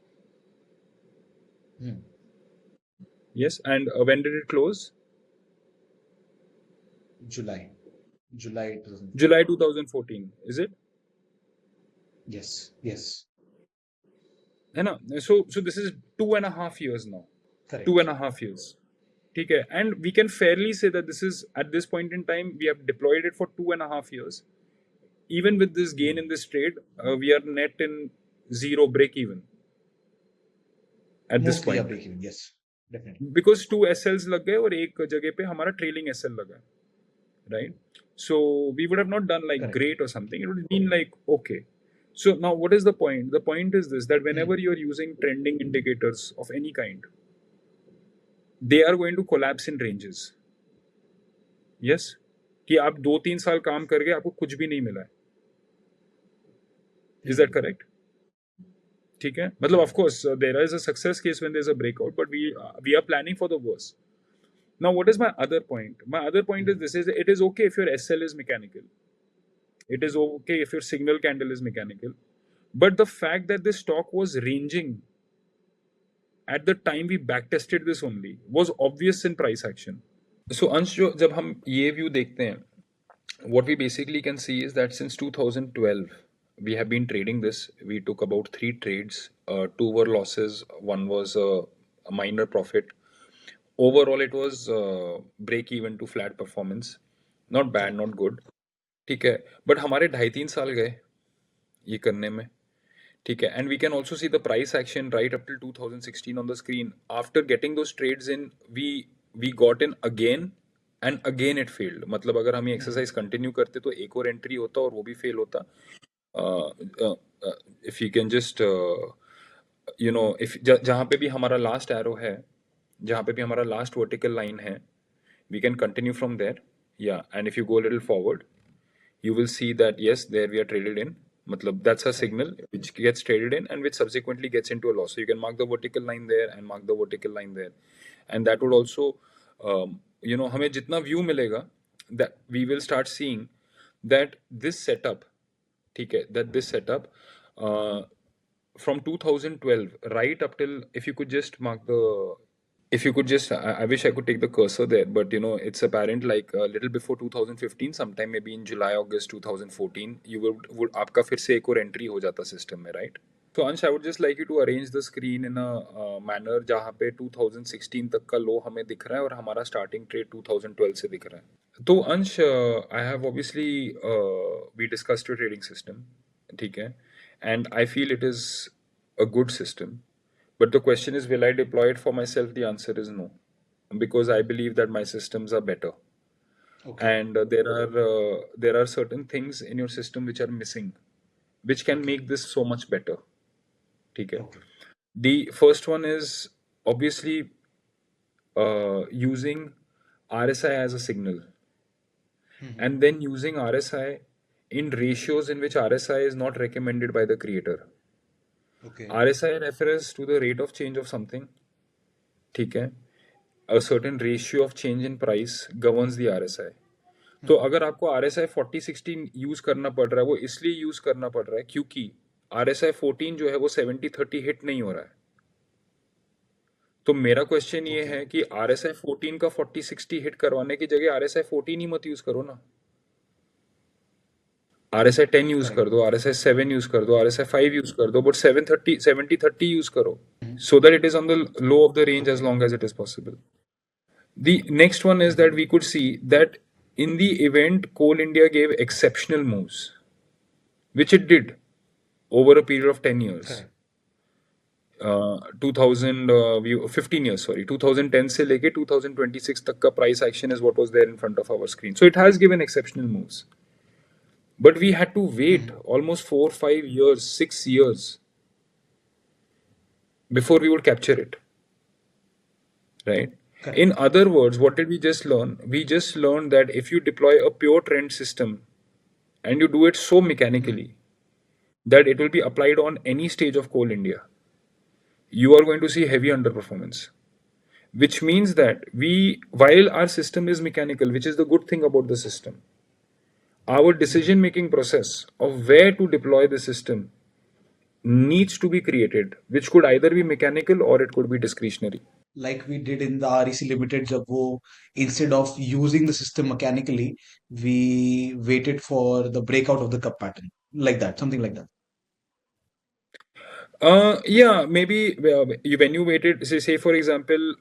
Yes. And when did it close? July 2014. July 2014. Is it? Yes. है ना? So this is 2.5 years now. Correct. 2.5 years. ठीक है. And we can fairly say that this is, at this point in time, we have deployed it for 2.5 years. Even with this gain in this trade, we are net in zero break even at this Mostly a point. break even. Yes, definitely. Because 2 SLs लग गए और एक जगह पे हमारा trailing SL लगा, right? So we would have not done like Correct. great or something. It would have been like okay. So now what is the point? The point is this, that whenever you are using trending indicators of any kind, they are going to collapse in ranges. Yes? कि आप 2-3 साल काम कर गए, आपको कुछ भी नहीं मिला है. Is that correct? ठीक है, मतलब of course there is a success case when there's a breakout, but we are planning for the worst. Now, what is my other point? My other point is this: is it is okay if your SL is mechanical. It is okay if your signal candle is mechanical, but the fact that this stock was ranging at the time we backtested this only was obvious in price action. So अंश जो जब हम ये view देखते हैं, what we basically can see is that since 2012 we have been trading this. We took about 3 trades. Two were losses, one was a minor profit. Overall it was break even to flat performance. Not bad, not good. ठीक है, but हमारे 2.5-3 साल गए ये करने में. ठीक है, and we can also see the price action right up till 2016 on the screen. After getting those trades in, we got in again and again it failed. मतलब अगर हम ये एक्सरसाइज कंटिन्यू करते तो एक और एंट्री होता और वो भी फेल होता. If you can just if जहाँ पे भी हमारा लास्ट एरो है, जहाँ पे भी हमारा लास्ट वर्टिकल लाइन है, we can continue from there. Yeah, and if you go a little forward, you will see that yes, there we are traded in. Matlab, that's a signal which gets traded in and which subsequently gets into a loss. So you can mark the vertical line there and mark the vertical line there, and that would also, हमें जितना view मिलेगा, that we will start seeing that this setup, ठीक है, that this setup from 2012 right up till, if you could just mark the, if you could just, I wish I could take the cursor there, but it's apparent like a little before 2015, sometime maybe in July, August 2014, you would आपका फिर से एक और entry हो जाता system में, right? So Ansh, I would just like you to arrange the screen in a manner जहाँ पे 2016 तक का low हमें दिख रहा है और हमारा starting trade 2012 से दिख रहा है. तो Ansh, I have obviously we discussed your trading system, ठीक है, and I feel it is a good system. But the question is, will I deploy it for myself? The answer is no, because I believe that my systems are better, Okay. and there are certain things in your system which are missing, which can make this so much better. ठीक है. Okay. The first one is obviously using RSI as a signal, and then using RSI in ratios in which RSI is not recommended by the creator. Okay. RSI refers to the rate of change of something. ठीक है, a certain ratio of change in price governs the RSI. तो अगर आपको RSI 40-60 use करना पड़ रहा है, वो इसलिए यूज करना पड़ रहा है क्योंकि RSI 14 जो है वो 70-30 हिट नहीं हो रहा है. तो मेरा क्वेश्चन ये है कि RSI 14 का 40-60 हिट करवाने की जगह RSI 14 ही मत यूज करो ना. RSI 10 यूज कर दो, RSI 7 यूज कर दो, RSI 5 यूज कर दो, but 70-30 यूज करो, so that it is on the low of the range as long as it is possible. The next one is that we could see that in the event Coal India gave exceptional moves, which it did over a period of 10 years. Correct. 15 years, sorry, 2010 से लेके 2026 तक का price action is what was there in front of our screen. So it has given exceptional moves. But we had to wait almost 4-5 years, 6 years before we would capture it. Right? Correct. In other words, what did we just learn? We just learned that if you deploy a pure trend system and you do it so mechanically that it will be applied on any stage of Coal India, you are going to see heavy underperformance. Which means that while our system is mechanical, which is the good thing about the system, our decision making process of where to deploy the system needs to be created, which could either be mechanical or it could be discretionary. Like we did in the REC Limited, जब वो instead of using the system mechanically, we waited for the breakout of the cup pattern, like that, something like that. Yeah, maybe when you waited, say for example,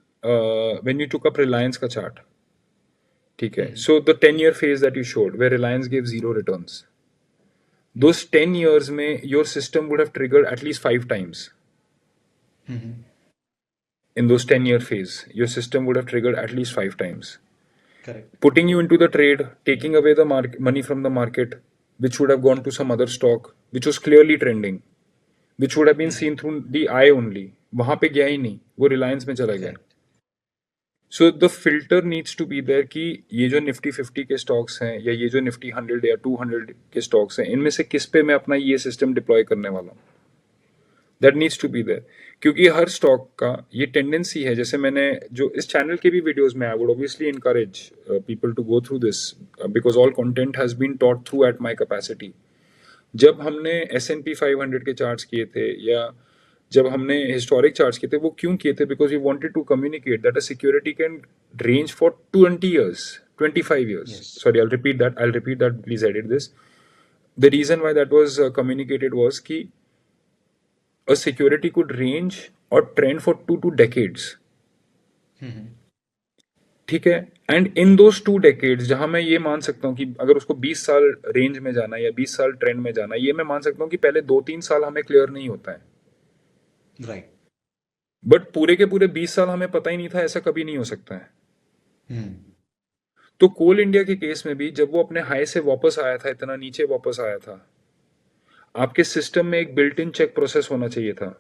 when you took up Reliance का chart, ठीक है, so the 10-year phase that you showed where Reliance gave 0 returns, those 10 years में your system would have triggered at least 5 times. In those 10-year phase, your system would have triggered at least 5 times. Correct. Putting you into the trade, taking away the money from the market, which would have gone to some other stock, which was clearly trending, which would have been seen through the eye only. वहां पे गया ही नहीं, वो Reliance में चला गया. So the filter needs to be there कि ये जो निफ्टी 50 के स्टॉक्स हैं या ये जो निफ्टी 100 या 200 के स्टॉक्स हैं, इनमें से किस पे मैं अपना ये सिस्टम डिप्लॉय करने वाला हूँ, that needs to be there. क्योंकि हर स्टॉक का ये टेंडेंसी है, जैसे मैंने जो इस चैनल के भी वीडियोस में, I would obviously encourage people to go through this because all content has been taught through at my capacity. जब हमने S&P 500 के चार्ट्स किए थे या जब हमने हिस्टोरिक चार्ट्स किए थे, वो क्यों किए थे? Because we wanted to communicate that a security can range for 20 years, 25 years. Yes. Sorry, I'll repeat that, please edit this. The reason why that was communicated was कि a security could range or trend for 2 decades. ठीक है, and in those 2 decades जहां मैं ये मान सकता हूँ कि अगर उसको 20 साल रेंज में जाना है या 20 साल ट्रेंड में जाना है, ये मैं मान सकता हूँ कि पहले 2-3 साल हमें क्लियर नहीं होता है, Right. बट पूरे के पूरे 20 साल हमें पता ही नहीं था, ऐसा कभी नहीं हो सकता है। Hmm. तो कोल इंडिया के केस में भी जब वो अपने हाई से वापस आया था, इतना नीचे वापस आया था, आपके सिस्टम में एक बिल्ट इन चेक प्रोसेस होना चाहिए था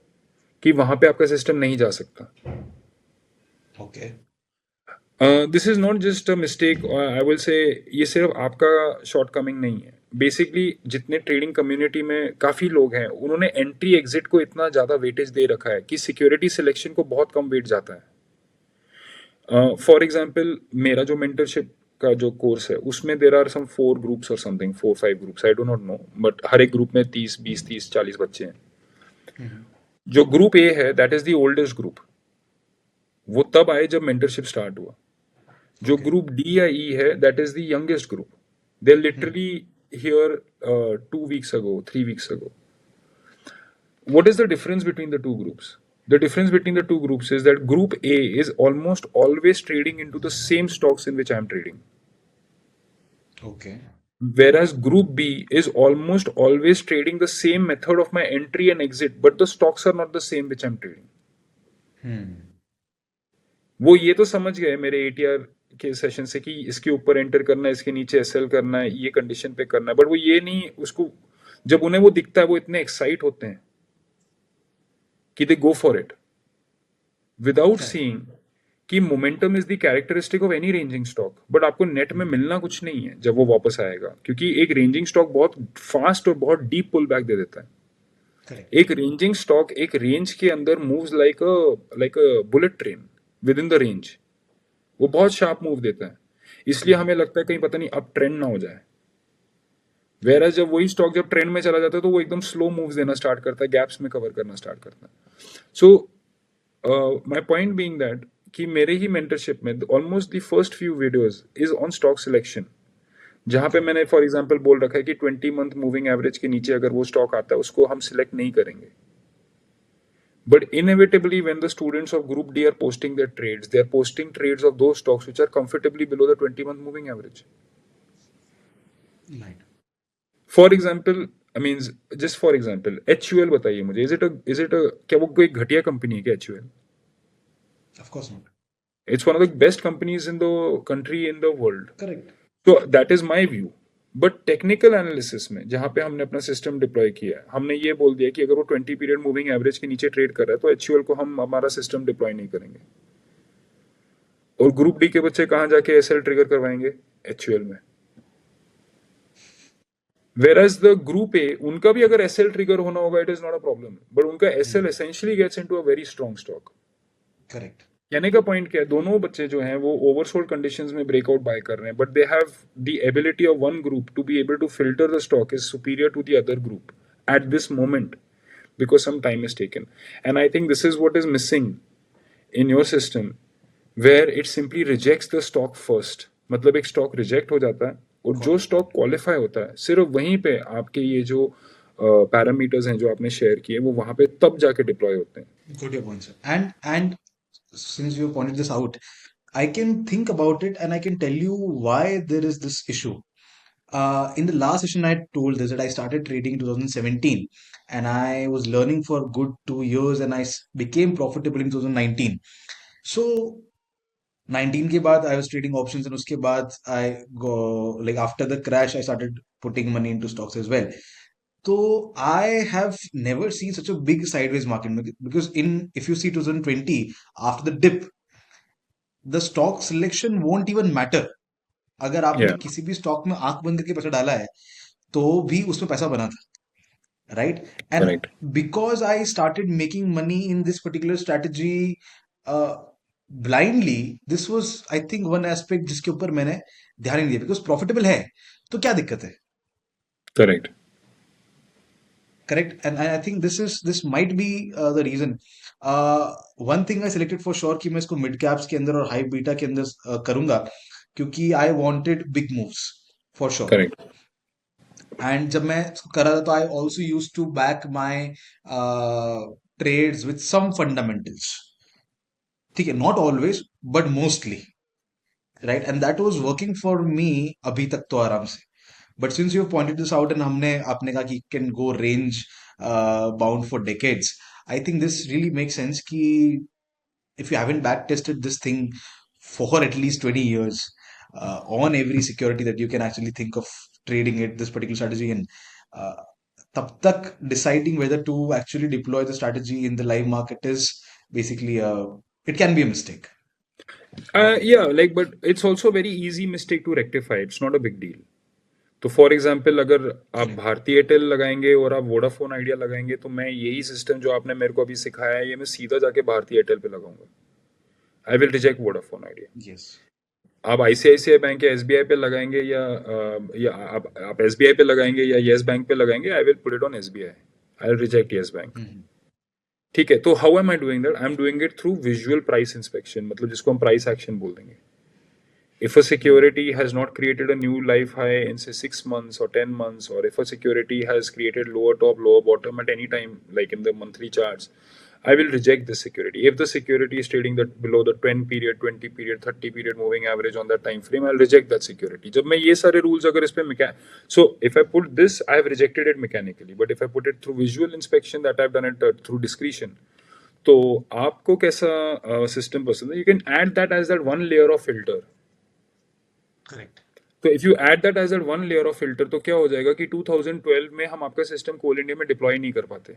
कि वहां पे आपका सिस्टम नहीं जा सकता। Okay. This is not just a mistake, I will say ये सिर्फ आपका शॉर्टकमिंग नहीं है। बेसिकली जितने ट्रेडिंग कम्युनिटी में काफ़ी लोग हैं, उन्होंने एंट्री एग्जिट को इतना ज़्यादा वेटेज दे रखा है कि सिक्योरिटी सिलेक्शन को बहुत कम वेट जाता है। फॉर एग्जाम्पल, मेरा जो मेंटरशिप का जो कोर्स है, उसमें देर आर सम 4 ग्रुप्स और something, 4-5 groups, I do not know, but हर एक ग्रुप में 30, 20, 30, 40 बच्चे हैं। जो ग्रुप ए है, that is the oldest group, वो तब आए जब मेंटरशिप स्टार्ट हुआ। जो Okay. ग्रुप डी या ई है, that is the youngest group, they literally here 2 weeks ago, 3 weeks ago. What is the difference between the two groups? The difference between the two groups is that group A is almost always trading into the same stocks in which I am trading, Okay. whereas group B is almost always trading the same method of my entry and exit, but the stocks are not the same which I'm trading. वो ये तो समझ गए मेरे ATR के session से कि इसके ऊपर एंटर करना है, इसके नीचे SL करना है, ये कंडीशन पे करना है, बट वो ये नहीं, उसको जब उन्हें वो दिखता है, वो इतने एक्साइट होते हैं कि they go for it without seeing कि momentum is the characteristic of any ranging stock, but आपको नेट में मिलना कुछ नहीं है जब वो वापस आएगा, क्योंकि एक रेंजिंग स्टॉक बहुत फास्ट और बहुत डीप पुल बैक दे देता है। Correct. एक रेंजिंग स्टॉक एक रेंज के अंदर moves like a bullet train with in the range, वो बहुत शार्प मूव देता है, इसलिए हमें लगता है कहीं पता नहीं अब ट्रेंड ना हो जाए। वेरएज जब वही स्टॉक जब ट्रेंड में चला जाता है तो वो एकदम स्लो मूव्स देना स्टार्ट करता है, गैप्स में कवर करना स्टार्ट करता है। So my point being that कि मेरे ही मेंटरशिप में almost the first few videos is on stock selection, जहां पे मैंने फॉर एग्जांपल बोल रखा है कि 20 month मूविंग एवरेज के नीचे अगर वो स्टॉक आता है, उसको हम सिलेक्ट नहीं करेंगे। But inevitably, when the students of Group D are posting their trades, they are posting trades of those stocks which are comfortably below the 20-month moving average. Right. For example, I mean, just for example, HUL बताइए मुझे, is it a क्या वो कोई घटिया company है क्या HUL? Of course not. It's one of the best companies in the country, in the world. Correct. So that is my view. But technical analysis में जहां पे हमने अपना सिस्टम डिप्लॉय किया है, हमने ये बोल दिया कि अगर वो 20 पीरियड मूविंग एवरेज के नीचे ट्रेड कर रहा है तो HUL को हम हमारा सिस्टम डिप्लॉय नहीं करेंगे। और ग्रुप डी के बच्चे कहां जाके SL ट्रिगर करवाएंगे? HUL में। Whereas the group A, उनका भी अगर SL ट्रिगर होना होगा, it is not a problem, but उनका SL essentially gets into a very strong stock. Correct. कहने का पॉइंट क्या है, दोनों बच्चे जो हैं वो ओवरसोल्ड कंडीशंस में ब्रेकआउट बाय कर रहे हैं, but they have the ability of one group to be able to filter the stock is superior to the other group at this moment because some time is taken. And I think this is what is missing in your system, where it simply rejects the stock first. मतलब एक stock reject हो जाता है और जो stock qualify होता है, सिर्फ वहीं पे आपके ये जो पैरामीटर्स हैं जो आपने शेयर किए, वो वहां पे तब जाके डिप्लॉय होते हैं। Got your point, sir. And since you pointed this out, I can think about it and I can tell you why there is this issue. In the last session, I told this that I started trading in 2017 and I was learning for good 2 years and I became profitable in 2019. So 19 के बाद I was trading options and उसके बाद I go like after the crash I started putting money into stocks as well. So I have never seen such a big sideways market because in if you see 2020 after the dip the stock selection won't even matter. अगर आपने Yeah, किसी भी stock में आंख बंद करके पैसा डाला है तो भी उसमें पैसा बना था, right? And correct, because I started making money in this particular strategy uh, blindly, this was I think one aspect जिसके ऊपर मैंने ध्यान ही नहीं दिया, because profitable है तो क्या दिक्कत है, correct. correct? And I think this might be the reason. One thing I selected for sure कि मैं इसको mid caps के अंदर और high beta के अंदर करूंगा, क्योंकि I wanted big moves for sure. Correct. And जब मैं इसको कर रहा था तो I also use to back my trades with some fundamentals. ठीक है, not always but mostly, right? And that was working for me अभी तक तो आराम से. But since you pointed this out and हमने आपने कहा कि can go range bound for decades, I think this really make sense कि if you haven't back tested this thing for at least 20 years on every security that you can actually think of trading it, this particular strategy, and uh, तब तक deciding whether to actually deploy the strategy in the live market is basically it can be a mistake. Yeah, like, but it's also a very easy mistake to rectify. It's not a big deal. तो for example अगर आप Correct. Bharti Airtel लगाएंगे और आप Vodafone idea लगाएंगे तो मैं यही सिस्टम जो आपने मेरे को अभी सिखाया है ये मैं सीधा जाके भारती एयरटेल पे लगाऊंगा. I will reject Vodafone idea. Yes. आप आईसीआईसीआई बैंक या एसबीआई पे लगाएंगे या आप एसबीआई पे लगाएंगे या येस बैंक पे लगाएंगे. I will put it on SBI. I will reject yes bank. Mhm. ठीक है. तो how am I doing that? I am doing it through visual price inspection, मतलब जिसको हम प्राइस एक्शन बोल देंगे. If a security has not created a new life high in say 6 months or 10 months, or if a security has created lower top, lower bottom at any time, like in the monthly charts, I will reject this security. If the security is trading that below the 10 period, 20 period, 30 period moving average on that time frame, I'll reject that security. जब मैं ये सारे rules अगर इस पे so if I put this, I have rejected it mechanically. But if I put it through visual inspection, that I've done it through discretion. तो आपको कैसा system पसंद है? You can add that as that one layer of filter. Correct. तो if you add that as one layer of filter तो क्या हो जाएगा कि 2012 में हम आपका सिस्टम कोल इंडिया में डिप्लॉय नहीं कर पाते.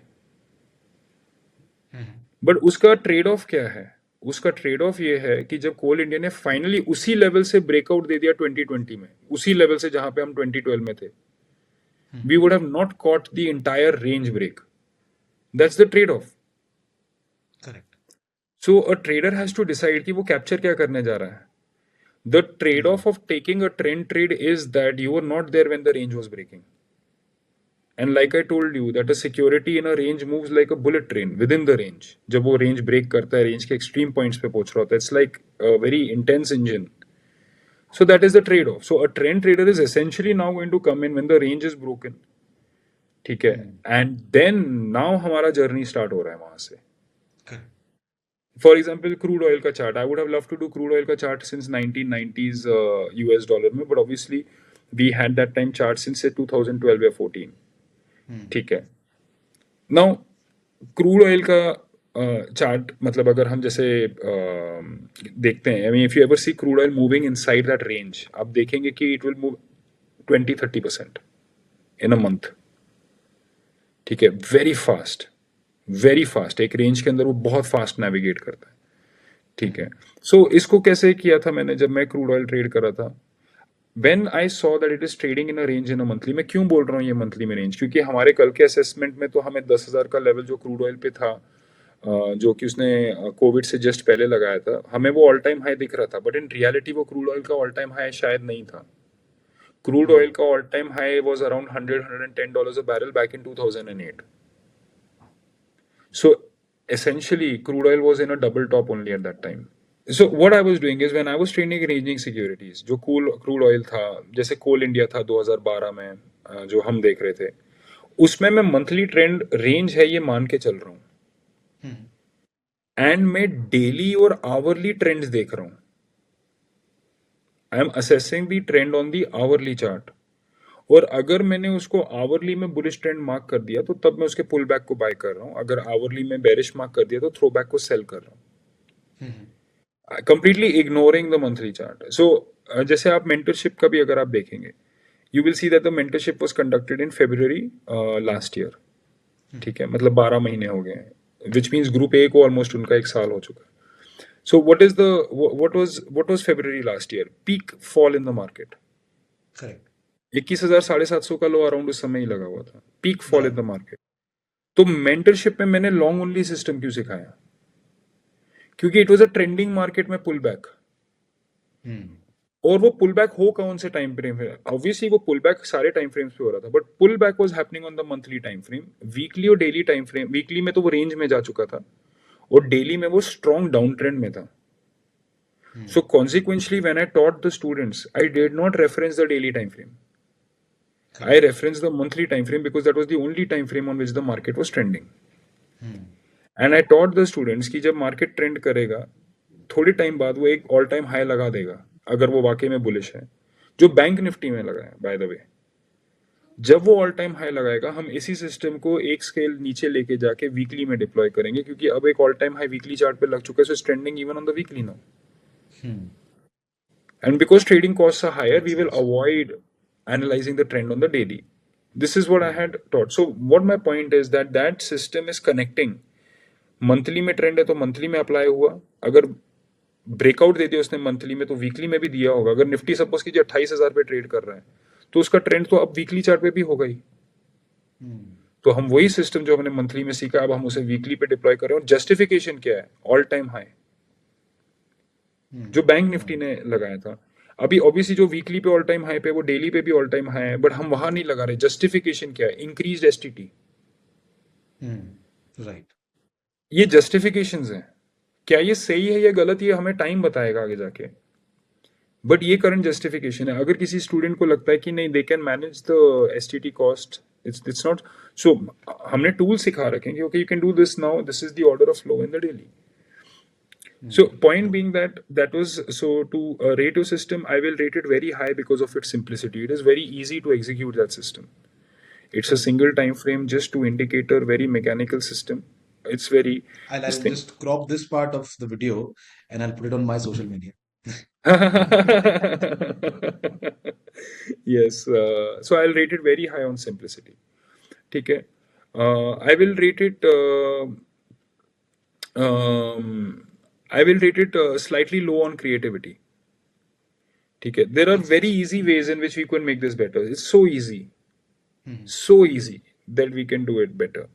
Mhm. बट उसका ट्रेड ऑफ क्या है? उसका ट्रेड ऑफ ये है कि जब कोल इंडिया ने फाइनली उसी लेवल से ब्रेकआउट दे दिया 2020 में, उसी लेवल से जहां पे हम 2012 में थे, we would have not caught the entire range break. That's the trade off. Correct. So a trader has to decide कि वो कैप्चर क्या करने जा रहा है. The trade-off of taking a trend trade is that you were not there when the range was breaking. And like I told you, that a security in a range moves like a bullet train within the range. जब वो range break करता है, range के extreme points पे पहुंच रहा होता है, it's like a very intense engine. So that is the trade-off. So a trend trader is essentially now going to come in when the range is broken. ठीक है. And then now हमारा journey start हो रहा है वहां से. Correct. For example crude oil का chart, I would have love to do crude oil का chart since 1990s US dollar में, but obviously we had that time chart since 2012 या 14. ठीक है. नाउ क्रूड ऑयल का चार्ट, मतलब अगर हम जैसे देखते हैं, I mean if you ever see crude oil moving inside that range, आप देखेंगे कि it will move 20-30% in a month. ठीक है. Very fast, very fast. एक रेंज के अंदर वो बहुत फास्ट नेविगेट करता है. ठीक है. सो इसको कैसे किया था मैंने जब मैं क्रूड ऑयल ट्रेड कर रहा था? When I saw that it is trading in a range in a monthly. मैं क्यों बोल रहा हूँ ये मंथली में रेंज? क्योंकि हमारे कल के असेसमेंट में तो हमें 10,000 का लेवल जो क्रूड ऑयल पे था, जो कि उसने कोविड से जस्ट पहले लगाया था, हमें वो ऑल टाइम हाई दिख रहा था. बट इन रियलिटी वो क्रूड ऑयल का ऑल टाइम हाई शायद नहीं था. क्रूड ऑयल का all time high was around $100-110 a barrel back in 2008. So essentially, crude oil was in a double top only at that time. So what I was doing is when I was trading ranging securities, जो crude oil था, जैसे कोल India था 2012 में, जो हम देख रहे थे, उसमें मैं मंथली ट्रेंड रेंज है ये मान के चल रहा हूँ. एंड मैं डेली और आवरली ट्रेंड्स देख रहा हूँ. I am assessing the trend on the hourly chart. और अगर मैंने उसको आवरली में बुलिश ट्रेंड मार्क कर दिया तो तब मैं उसके पुल बैक को बाय कर रहा हूँ. अगर आवरली में बेरिश मार्क कर दिया तो थ्रो बैक को सेल कर रहा हूँ. Completely ignoring the monthly chart. So जैसे आप मेंटरशिप का भी अगर आप देखेंगे, you will see that the mentorship was conducted in February last year. ठीक है. मतलब 12 महीने हो गए हैं, विच मीन्स ग्रुप ए को ऑलमोस्ट उनका 1 साल हो चुका है. So what was February last year? Peak fall in the market. Correct. 21,750 का लो अराउंड उस समय ही लगा हुआ था. Peak fall in Right. the market. तो मेंटरशिप में मैंने लॉन्ग ओनली सिस्टम क्यों सिखाया? क्योंकि it was a trending market में पुल बैक. Hmm. और वो पुल बैक हो कौन से टाइम फ्रेम है? ऑब्वियसली वो पुल बैक सारे टाइम फ्रेम्स पे हो रहा था, but pull back was happening on the monthly time frame. Weekly और डेली टाइम फ्रेम, वीकली में तो वो रेंज में जा चुका था और डेली में वो स्ट्रॉन्ग डाउन ट्रेंड में था. Hmm. So consequently, when I taught the students, I did not reference the daily time frame. I Correct. referenced the monthly time frame because that was the only time frame on which the market was trending. Hmm. And I taught the students कि जब market trend करेगा थोड़े time बाद वो एक all time high लगा देगा अगर वो वाकई में बुलिश है, जो बैंक निफ्टी में लगा है बाय द वे. जब वो ऑल टाइम हाई लगाएगा हम इसी सिस्टम को एक स्केल नीचे लेके जाके वीकली में डिप्लॉय करेंगे, क्योंकि अब एक all time high weekly chart पे लग चुका है, so it's trending even on the weekly now. Hmm. And because trading costs are higher, Makes we will sense. avoid analyzing the trend on the daily. This is what I had taught. So what my point is that that system is connecting. Monthly में trend है तो monthly में apply हुआ, अगर breakout दे दिया उसने monthly में तो वीकली में भी दिया होगा. अगर निफ्टी सपोज कीजिए 28,000 पे ट्रेड कर रहा है तो उसका ट्रेंड तो अब वीकली चार्ट पे भी होगा ही. Hmm. तो हम वही सिस्टम जो हमने मंथली में सीखा अब हम उसे वीकली पे डिप्लॉय कर रहे हैं. और जस्टिफिकेशन क्या है? All time high Hmm. जो बैंक निफ्टी ने लगाया था. अभी ऑब्वियसली जो वीकली पे ऑल टाइम हाई पे वो डेली पे भी ऑल टाइम हाई है, बट हम वहां नहीं लगा रहे. जस्टिफिकेशन क्या है? Increase STT. Hmm. Right. ये जस्टिफिकेशंस हैं. क्या ये सही है या गलत, ये हमें टाइम बताएगा आगे जाके, बट ये करंट जस्टिफिकेशन है. अगर किसी स्टूडेंट को लगता है कि नहीं they can manage the STT cost, it's not so. हमने टूल सिखा रखे हैं कि okay you can do this now, this is the order of flow in the daily. So point being that was so to rate your system, I will rate it very high because of its simplicity. It is very easy to execute that system. It's a single time frame, just two indicator, very mechanical system. It's very this I'll thing. just crop this part of the video and I'll put it on my social media. Yes, so I'll rate it very high on simplicity. ठीक है. I will rate it. I will rate it slightly low on creativity. ठीक है. There are very easy ways in which we can make this better. It's so easy, so easy that we can do it better.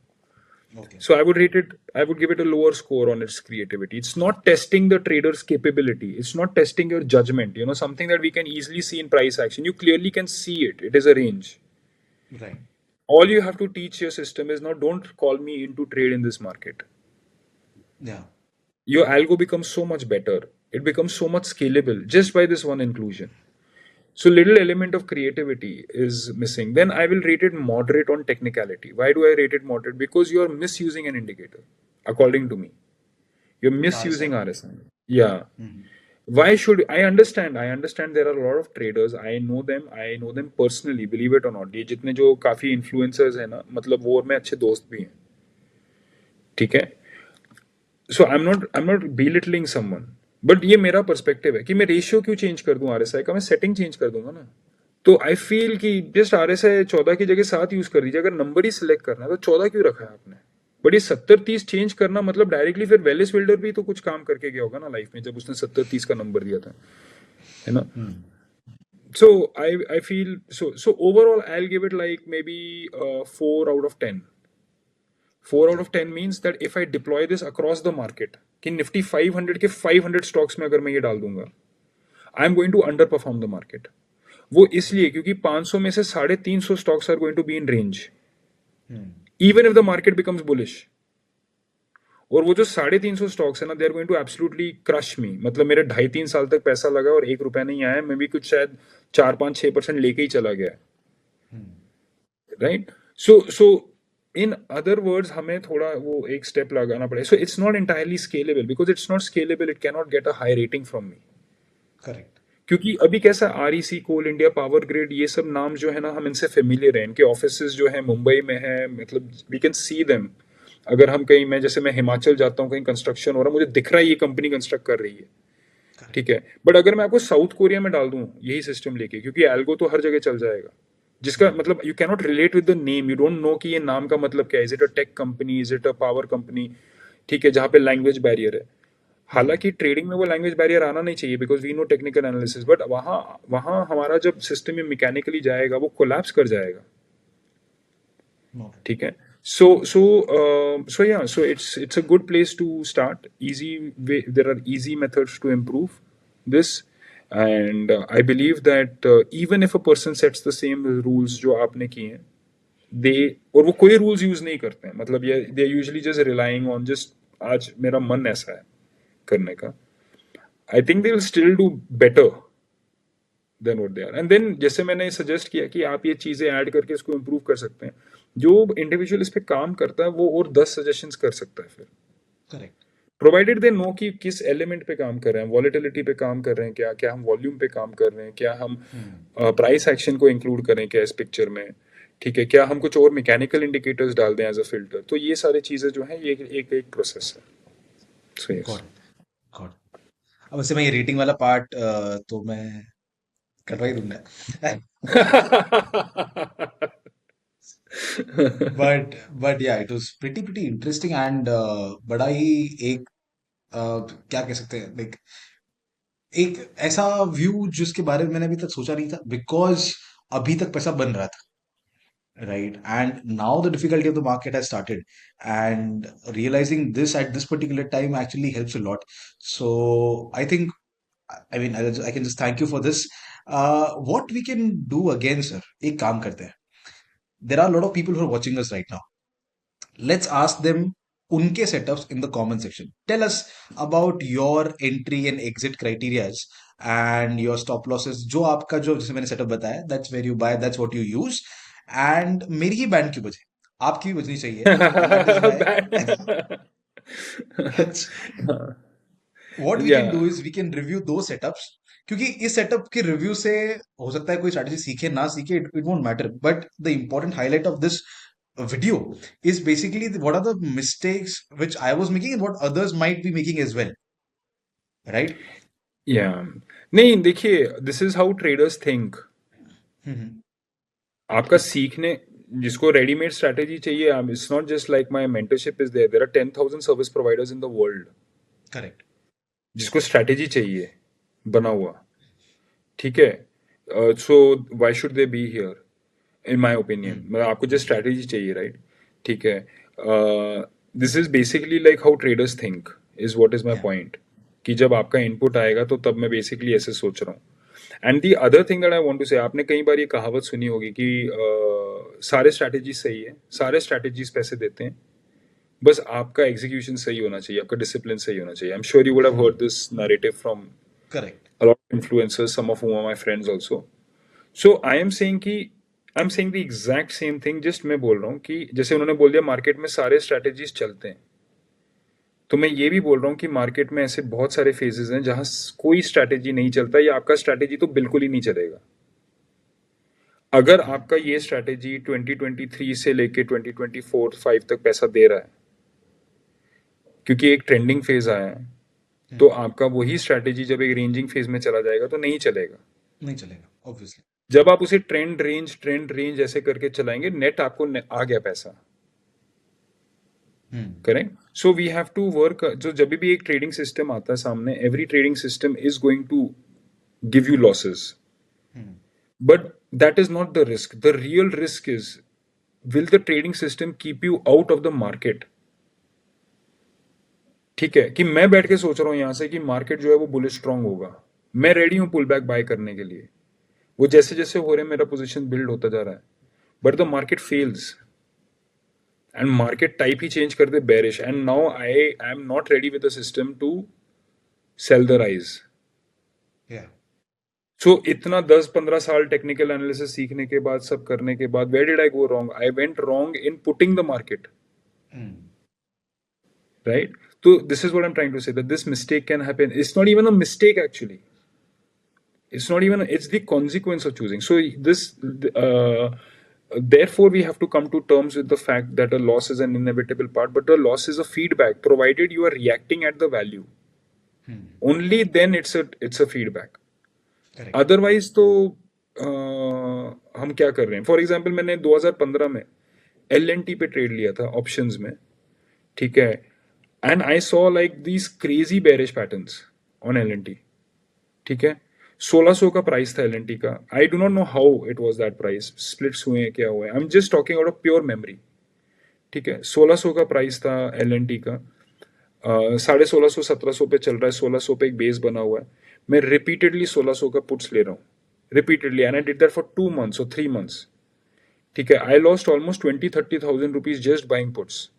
Okay. So I would rate it. I would give it a lower score on its creativity. It's not testing the trader's capability. It's not testing your judgment. You know, something that we can easily see in price action. You clearly can see it. It is a range. Right. All you have to teach your system is now don't call me into trade in this market. Yeah. Your algo becomes so much better. It becomes so much scalable just by this one inclusion. So little element of creativity is missing. Then I will rate it moderate on technicality. Why do I rate it moderate? Because you are misusing an indicator, according to me. You're misusing RSI. Yeah. Why should I understand? I understand there are a lot of traders. I know them. I know them personally. Believe it or not. ये जितने जो काफी influencers हैं ना, मतलब वो और मैं अच्छे दोस्त भी हैं. ठीक है. So I'm not belittling someone. But ये मेरा पर्सपेक्टिव है कि मैं रेशियो क्यों चेंज कर दूं आरएसआई का. मैं सेटिंग चेंज कर दूंगा ना. तो आई फील कि जस्ट आरएसआई 14 की जगह 7 यूज कर दीजिए. अगर नंबर ही सिलेक्ट करना है तो 14 क्यों रखा है आपने. बट ये 70-30 चेंज करना मतलब डायरेक्टली फिर वेलिस बिल्डर भी तो कुछ काम करके गया होगा ना लाइफ में, जब उसने 70-30 का नंबर दिया था, है ना. So I feel so overall I'll give it like maybe 4 out of 10. 4 out of 10 means that if I deploy this across the market, कि निफ्टी 500 के 500 स्टॉक्स में अगर मैं ये डाल दूंगा, I am going to underperform the market. वो इसलिए क्योंकि 500 में से 350 stocks are going to be in range even if the market becomes bullish. और वो जो 350 स्टॉक्स है ना, they are going to absolutely crush me. मतलब मेरे 2.5-3 साल तक पैसा लगा और 1 रुपया नहीं आया, मैं भी कुछ शायद 4-5-6% लेके ही चला गया. Right. So in other words हमें थोड़ा वो एक स्टेप लगाना पड़ेगा. So it's not entirely scalable. Because it's not scalable it can not get a high rating from me. Correct. क्योंकि अभी कैसा आरईसी, कोल इंडिया, पावर ग्रिड, ये सब नाम जो है ना हम इनसे फेमिलियर हैं. इनके ऑफिसेज जो है मुंबई में है, मतलब वी कैन सी देम. अगर हम कहीं, मैं जैसे मैं हिमाचल जाता हूँ, कहीं कंस्ट्रक्शन हो रहा है, मुझे दिख रहा है ये कंपनी कंस्ट्रक्ट कर रही है. ठीक है. बट अगर मैं आपको साउथ कोरिया में डाल दूं यही सिस्टम लेके, क्योंकि एल्गो तो हर जगह चल जाएगा, जिसका मतलब you can not relate with the name. You don't know कि ये नाम का मतलब क्या है. Is it a tech company, is it a power company. ठीक है. जहाँ पे लैंग्वेज बैरियर है. हालांकि ट्रेडिंग में वो लैंग्वेज बैरियर आना नहीं चाहिए because we know technical analysis, but वहाँ वहाँ हमारा जब सिस्टम में मैकेनिकली जाएगा वो कोलैप्स कर जाएगा. Noted. ठीक है. So yeah, so it's a good place to start. Easy way, there are easy methods to improve this, and I believe that even if a person sets the same rules जो आपने किए हैं, they और वो कोई rules use नहीं करते हैं, मतलब ये they are usually just relying on just आज मेरा मन ऐसा है करने का, I think they will still do better then what they are. And then जैसे मैंने सजेस्ट किया कि आप ये चीज़ें ऐड करके इसको इम्प्रूव कर सकते हैं, जो इंडिविजुअल इस पे काम करता है वो और 10 सजेशंस कर सकता है फिर, Correct. प्रोवाइडेड दे नो कि किस एलिमेंट पे काम कर रहे हैं, वॉलेटिलिटी पे काम कर रहे हैं क्या, क्या हम वॉल्यूम पे काम कर रहे हैं, क्या हम प्राइस एक्शन को इंक्लूड करें क्या इस पिक्चर में, ठीक है, क्या हम कुछ और मैकेनिकल इंडिकेटर्स डाल दें एज अ फिल्टर. तो ये सारी चीज़ें जो हैं ये एक एक प्रोसेस है. So yes. Got it. Got it. अब वैसे मैं ये रेटिंग वाला पार्ट तो मैं करवा ही दूंगा. बट या it was pretty interesting and बड़ा ही एक क्या कह सकते हैं, लाइक एक ऐसा व्यू जिसके बारे में मैंने अभी तक सोचा नहीं था, बिकॉज अभी तक पैसा बन रहा था, right? And now the difficulty of the market has started, and realizing this at this particular time actually helps a lot. So I think, I mean, I can just thank you for this. What we can do again, sir, एक काम करते हैं. There are a lot of people who are watching us right now. Let's ask them उनके setups in the comment section. Tell us about your entry and exit criterias and your stop losses. जो आपका जो जैसे मैंने setup बताया, that's where you buy, that's what you use. And मेरी ही band क्यों बजे, आपकी भी बजनी चाहिए. And that is why what we can do या is we can review those setups. क्योंकि इस सेटअप के रिव्यू से हो सकता है कोई स्ट्रैटेजी सीखे ना सीखे, it won't matter, but the important highlight of this video is basically what are the mistakes which I was making and what others might be making as well, right? या नहीं, देखिए, this is how traders think. Hmm. आपका सीखने, जिसको readymade strategy चाहिए, it's not just like my mentorship is there, there are 10,000 service providers in the world Correct. जिसको strategy चाहिए बना हुआ. ठीक है. So why should they be here, in my opinion. मतलब आपको जस्ट स्ट्रैटेजी चाहिए, राइट? ठीक है. This is basically like how traders think is what is my Yeah. Point, कि जब आपका इनपुट आएगा तो तब मैं बेसिकली ऐसे सोच रहा हूँ. And the other thing that I want to say, आपने कई बार ये कहावत सुनी होगी कि सारे स्ट्रैटेजीज सही है, सारे स्ट्रैटेजीज पैसे देते हैं, बस आपका एग्जीक्यूशन सही होना चाहिए, आपका डिसिप्लिन सही होना चाहिए. I am sure you would have heard this narrative from Correct. a lot of influencers, some of whom are my friends also. So I am saying कि I am saying the exact same thing, just मैं बोल रहा हूँ कि जैसे उन्होंने बोल दिया मार्केट में सारे स्ट्रैटेजीज चलते हैं, तो मैं ये भी बोल रहा हूँ कि मार्केट में ऐसे बहुत सारे फेजेस हैं जहां कोई स्ट्रैटेजी नहीं चलता, या आपका स्ट्रैटेजी तो बिल्कुल ही नहीं चलेगा. अगर आपका ये स्ट्रैटेजी 2023 से लेके 2024-5 तक पैसा दे रहा है क्योंकि एक ट्रेंडिंग फेज आया है, तो आपका वही स्ट्रैटेजी जब एक रेंजिंग फेज में चला जाएगा तो नहीं चलेगा. नहीं चलेगा, obviously. जब आप उसे ट्रेंड रेंज ऐसे करके चलाएंगे, नेट आपको आ गया पैसा. Correct. So we have to work. जो जब भी एक ट्रेडिंग सिस्टम आता है सामने, every trading system is going to give you losses, but that is not the risk. The real risk is, will the trading system keep you out of the market. ठीक है, कि मैं बैठ के सोच रहा हूं यहां से कि मार्केट जो है वो बुलिश स्ट्रांग होगा, मैं रेडी हूं पुल बैक बाय करने के लिए, वो जैसे जैसे हो रहे मेरा पोजीशन बिल्ड होता जा रहा है, but the market fails and market type ही चेंज कर दे bearish, and now I am not ready with the system to sell the rise. Yeah. So इतना 10-15 साल टेक्निकल एनालिसिस सीखने के बाद, सब करने के बाद, where did I go wrong? I went wrong in putting the market, right? So this is what I'm trying to say, that this mistake can happen. It's not even a mistake actually. It's not even, it's the consequence of choosing. So this, therefore we have to come to terms with the fact that a loss is an inevitable part, but a loss is a feedback, provided you are reacting at the value. Only then it's a feedback. Correct. Otherwise तो हम क्या कर रहे हैं. For example, मैंने 2015 में LNT पे trade लिया था ऑप्शंस में. ठीक है. and I saw like these crazy bearish patterns on LNT. ठीक है, 1600 का प्राइस था LNT का. I do not know how it was that price, splits हुए हैं क्या हुए हैं, I am just talking out of pure memory. ठीक है, 1600 का प्राइस था LNT का. 1650 1700 पे चल रहा है, 1600 पे एक बेस बना हुआ है. मैं रिपीटेडली 1600 का पुट्स ले रहा हूँ, repeatedly, and I did that for 2 months और 3 months. ठीक है, I lost almost 20-30,000 rupees just buying puts.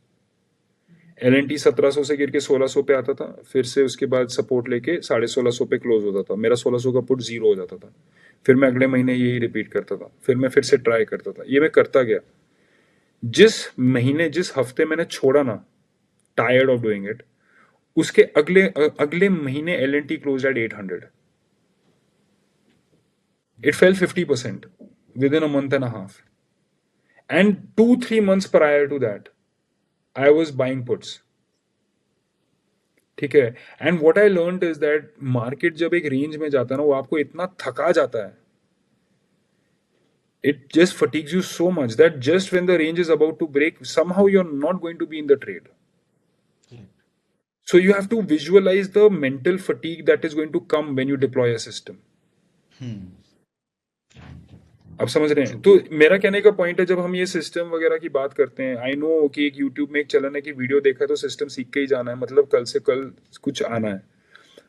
LNT 1700 से गिर के 1600 पे आता था, फिर से उसके बाद सपोर्ट लेके 1650 पे क्लोज होता था, मेरा 1600 का पुट जीरो हो जाता था. फिर मैं अगले महीने यही रिपीट करता था, फिर मैं फिर से ट्राई करता था, ये मैं करता गया. जिस महीने जिस हफ्ते मैंने छोड़ा ना, टायर्ड ऑफ डूइंग इट, उसके अगले महीने LNT close eight 800. It fell 50% within a month and a half. And 2-3 months prior to that, I was buying puts. ठीक है, and what I learned is that market जब एक range में जाता है ना, वो आपको इतना थका जाता है, it just fatigues you so much that just when the range is about to break, somehow you're not going to be in the trade. So you have to visualize the mental fatigue that is going to come when you deploy a system. आप समझ रहे हैं? तो मेरा कहने का point है, जब हम ये सिस्टम वगैरह की बात करते हैं, आई नो कि एक यूट्यूब में एक चलन है कि वीडियो देखा तो सिस्टम सीख के ही जाना है, मतलब कल से कल कुछ आना है.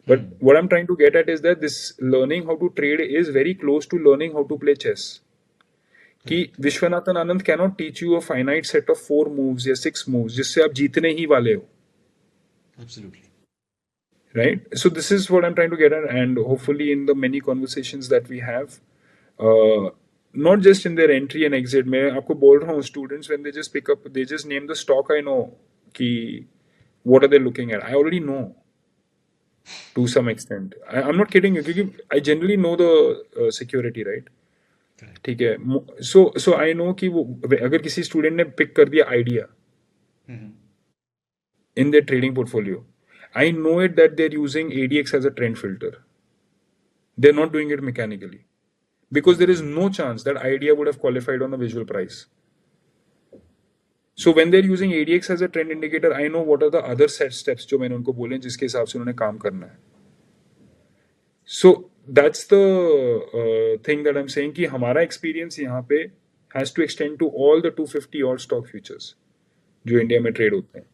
But what I am trying to get at is that this learning how to trade is very close to learning how to play chess. कि Viswanathan Anand cannot teach you a finite set of 4 moves या 6 moves जिससे आप जीतने ही वाले हो. Absolutely. Right? So this is what I'm trying to get at, and hopefully in the many conversations that we have, not just in their entry and exit. मैं आपको बोल रहा हूँ, students when they just pick up, they just name the stock. I know कि what are they looking at. I already know to some extent. I'm not kidding you क्योंकि I generally know the security, right? ठीक है, so I know कि वो अगर किसी student ने pick कर दिया idea in their trading portfolio, I know it that they're using ADX as a trend filter. They're not doing it mechanically because there is no chance that idea would have qualified on a visual price. So when they're using ADX as a trend indicator, I know what are the other set steps जो मैंने उनको बोले जिसके हिसाब से उन्होंने काम करना है. So that's the thing that I'm saying कि हमारा experience यहाँ पे has to extend to all the 250 odd stock futures जो इंडिया में ट्रेड होते हैं.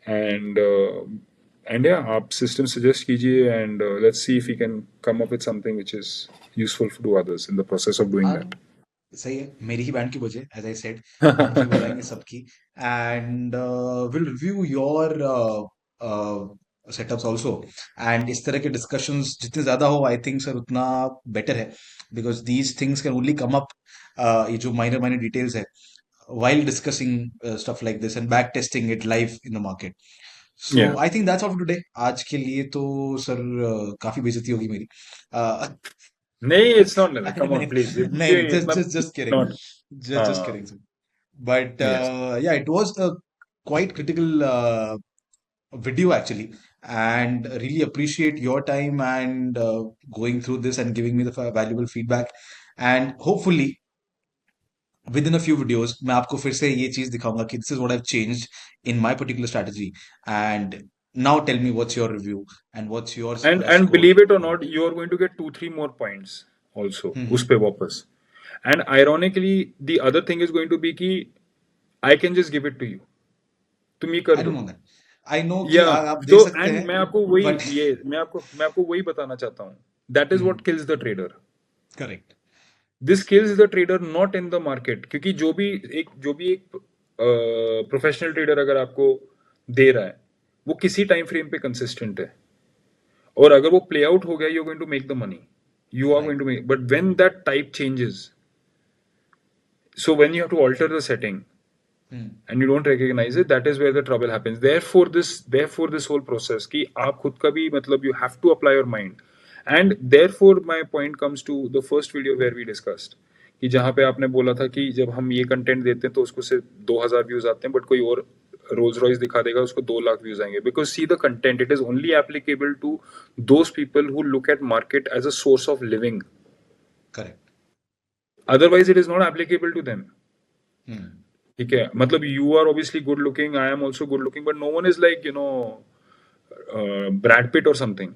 And yeah, आप system suggest कीजिए, and let's see if we can come up with something which is useful to others in the process of doing that. सही है, मेरी ही band की बजे एज आई सेड, हम भी बुलाएंगे सबकी, and will review your setups also. And इस तरह के डिस्कशंस जितने ज्यादा हो, आई थिंक सर उतना बेटर है, because these things can only come up, ये जो माइनर माइनर डिटेल्स है, while discussing stuff like this and back testing it live in the market. So Yeah. I think that's all for today. आज के लिए तो sir काफी बेइज्जती होगी मेरी. नहीं, it's not like, come on, please. नहीं, just kidding. Not. Just kidding, sir. But Yes. yeah, it was a quite critical video actually, and really appreciate your time and going through this and giving me the valuable feedback. And hopefully within a few videos मैं आपको फिर से ये चीज दिखाऊंगा कि this is what I've changed in my particular strategy. And now tell me what's your review and what's your And score. believe it or not, you are going to get 2-3 more points also उस पे वापस. And ironically, the other thing is going to be कि I can just give it to you. तुम ये कर I दो. don't know that. I know कि Yeah. आप दे So सकते and हैं, मैं आपको वही but ये मैं आपको वही बताना चाहता हूँ. That is what kills the trader. correct. This kills the trader not in the market. क्योंकि जो भी एक प्रोफेशनल ट्रेडर अगर आपको दे रहा है, वो किसी टाइम फ्रेम पे कंसिस्टेंट है, और अगर वो प्ले आउट हो गया, you are going to make the money, you are going to make. But when that type changes, so when you have to alter the setting and you don't recognize it, that is where the trouble happens. Therefore this whole process कि आप खुद का भी मतलब you have to apply your mind. And therefore my point comes to the first video where we discussed कि जहाँ पे आपने बोला था कि जब हम ये कंटेंट देते हैं तो उसको से 2000 व्यूज आते हैं, बट कोई और रोल्स रॉयस दिखा देगा उसको 2 लाख व्यूज आएंगे. Because see the content, it is only applicable to those people who look at market as a source of living. Correct. Otherwise it is not applicable to them. ठीक है, मतलब you are obviously good looking, I am also good looking, but no one is like, Brad Pitt और something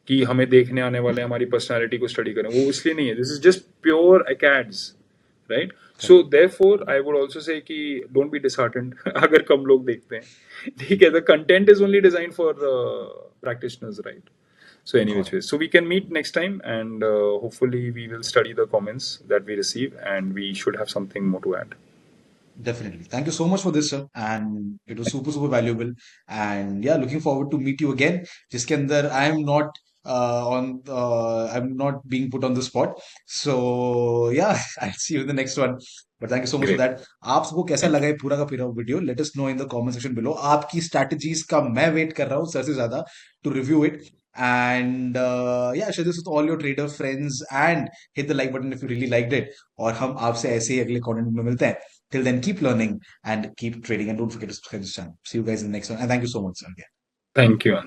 कि हमें देखने आने वाले हमारी पर्सनालिटी को स्टडी करें, वो इसलिए नहीं है, this is just pure acads, right? So Correct. Therefore I would also say कि डोंट बी डिसहार्टेंड अगर कम लोग देखते हैं, ठीक है, the content is only design for practitioners, right? So any which Got it. way, so we can meet next time, and hopefully we will study the comments that we receive, and we should have something more to add. Definitely. Thank you so much for this, sir. And it was super, super valuable. And yeah, looking forward to meet you again. जिसके अंदर I'm not being put on the spot. So yeah, I'll see you in the next one. But thank you so much for Great. that. आप सबको कैसा Thank लगा you. ये पूरा का पूरा video? Let us know in the comment section below. आपकी strategies का मैं वेट कर रहा हूँ सर से ज्यादा to review it. And yeah, share this with all your trader friends and hit the like button if you really liked it. और हम आपसे ऐसे ही अगले content में मिलते हैं. Till then, keep learning and keep trading. And don't forget to subscribe to this channel. See you guys in the next one. And thank you so much, sir. Again. Thank you.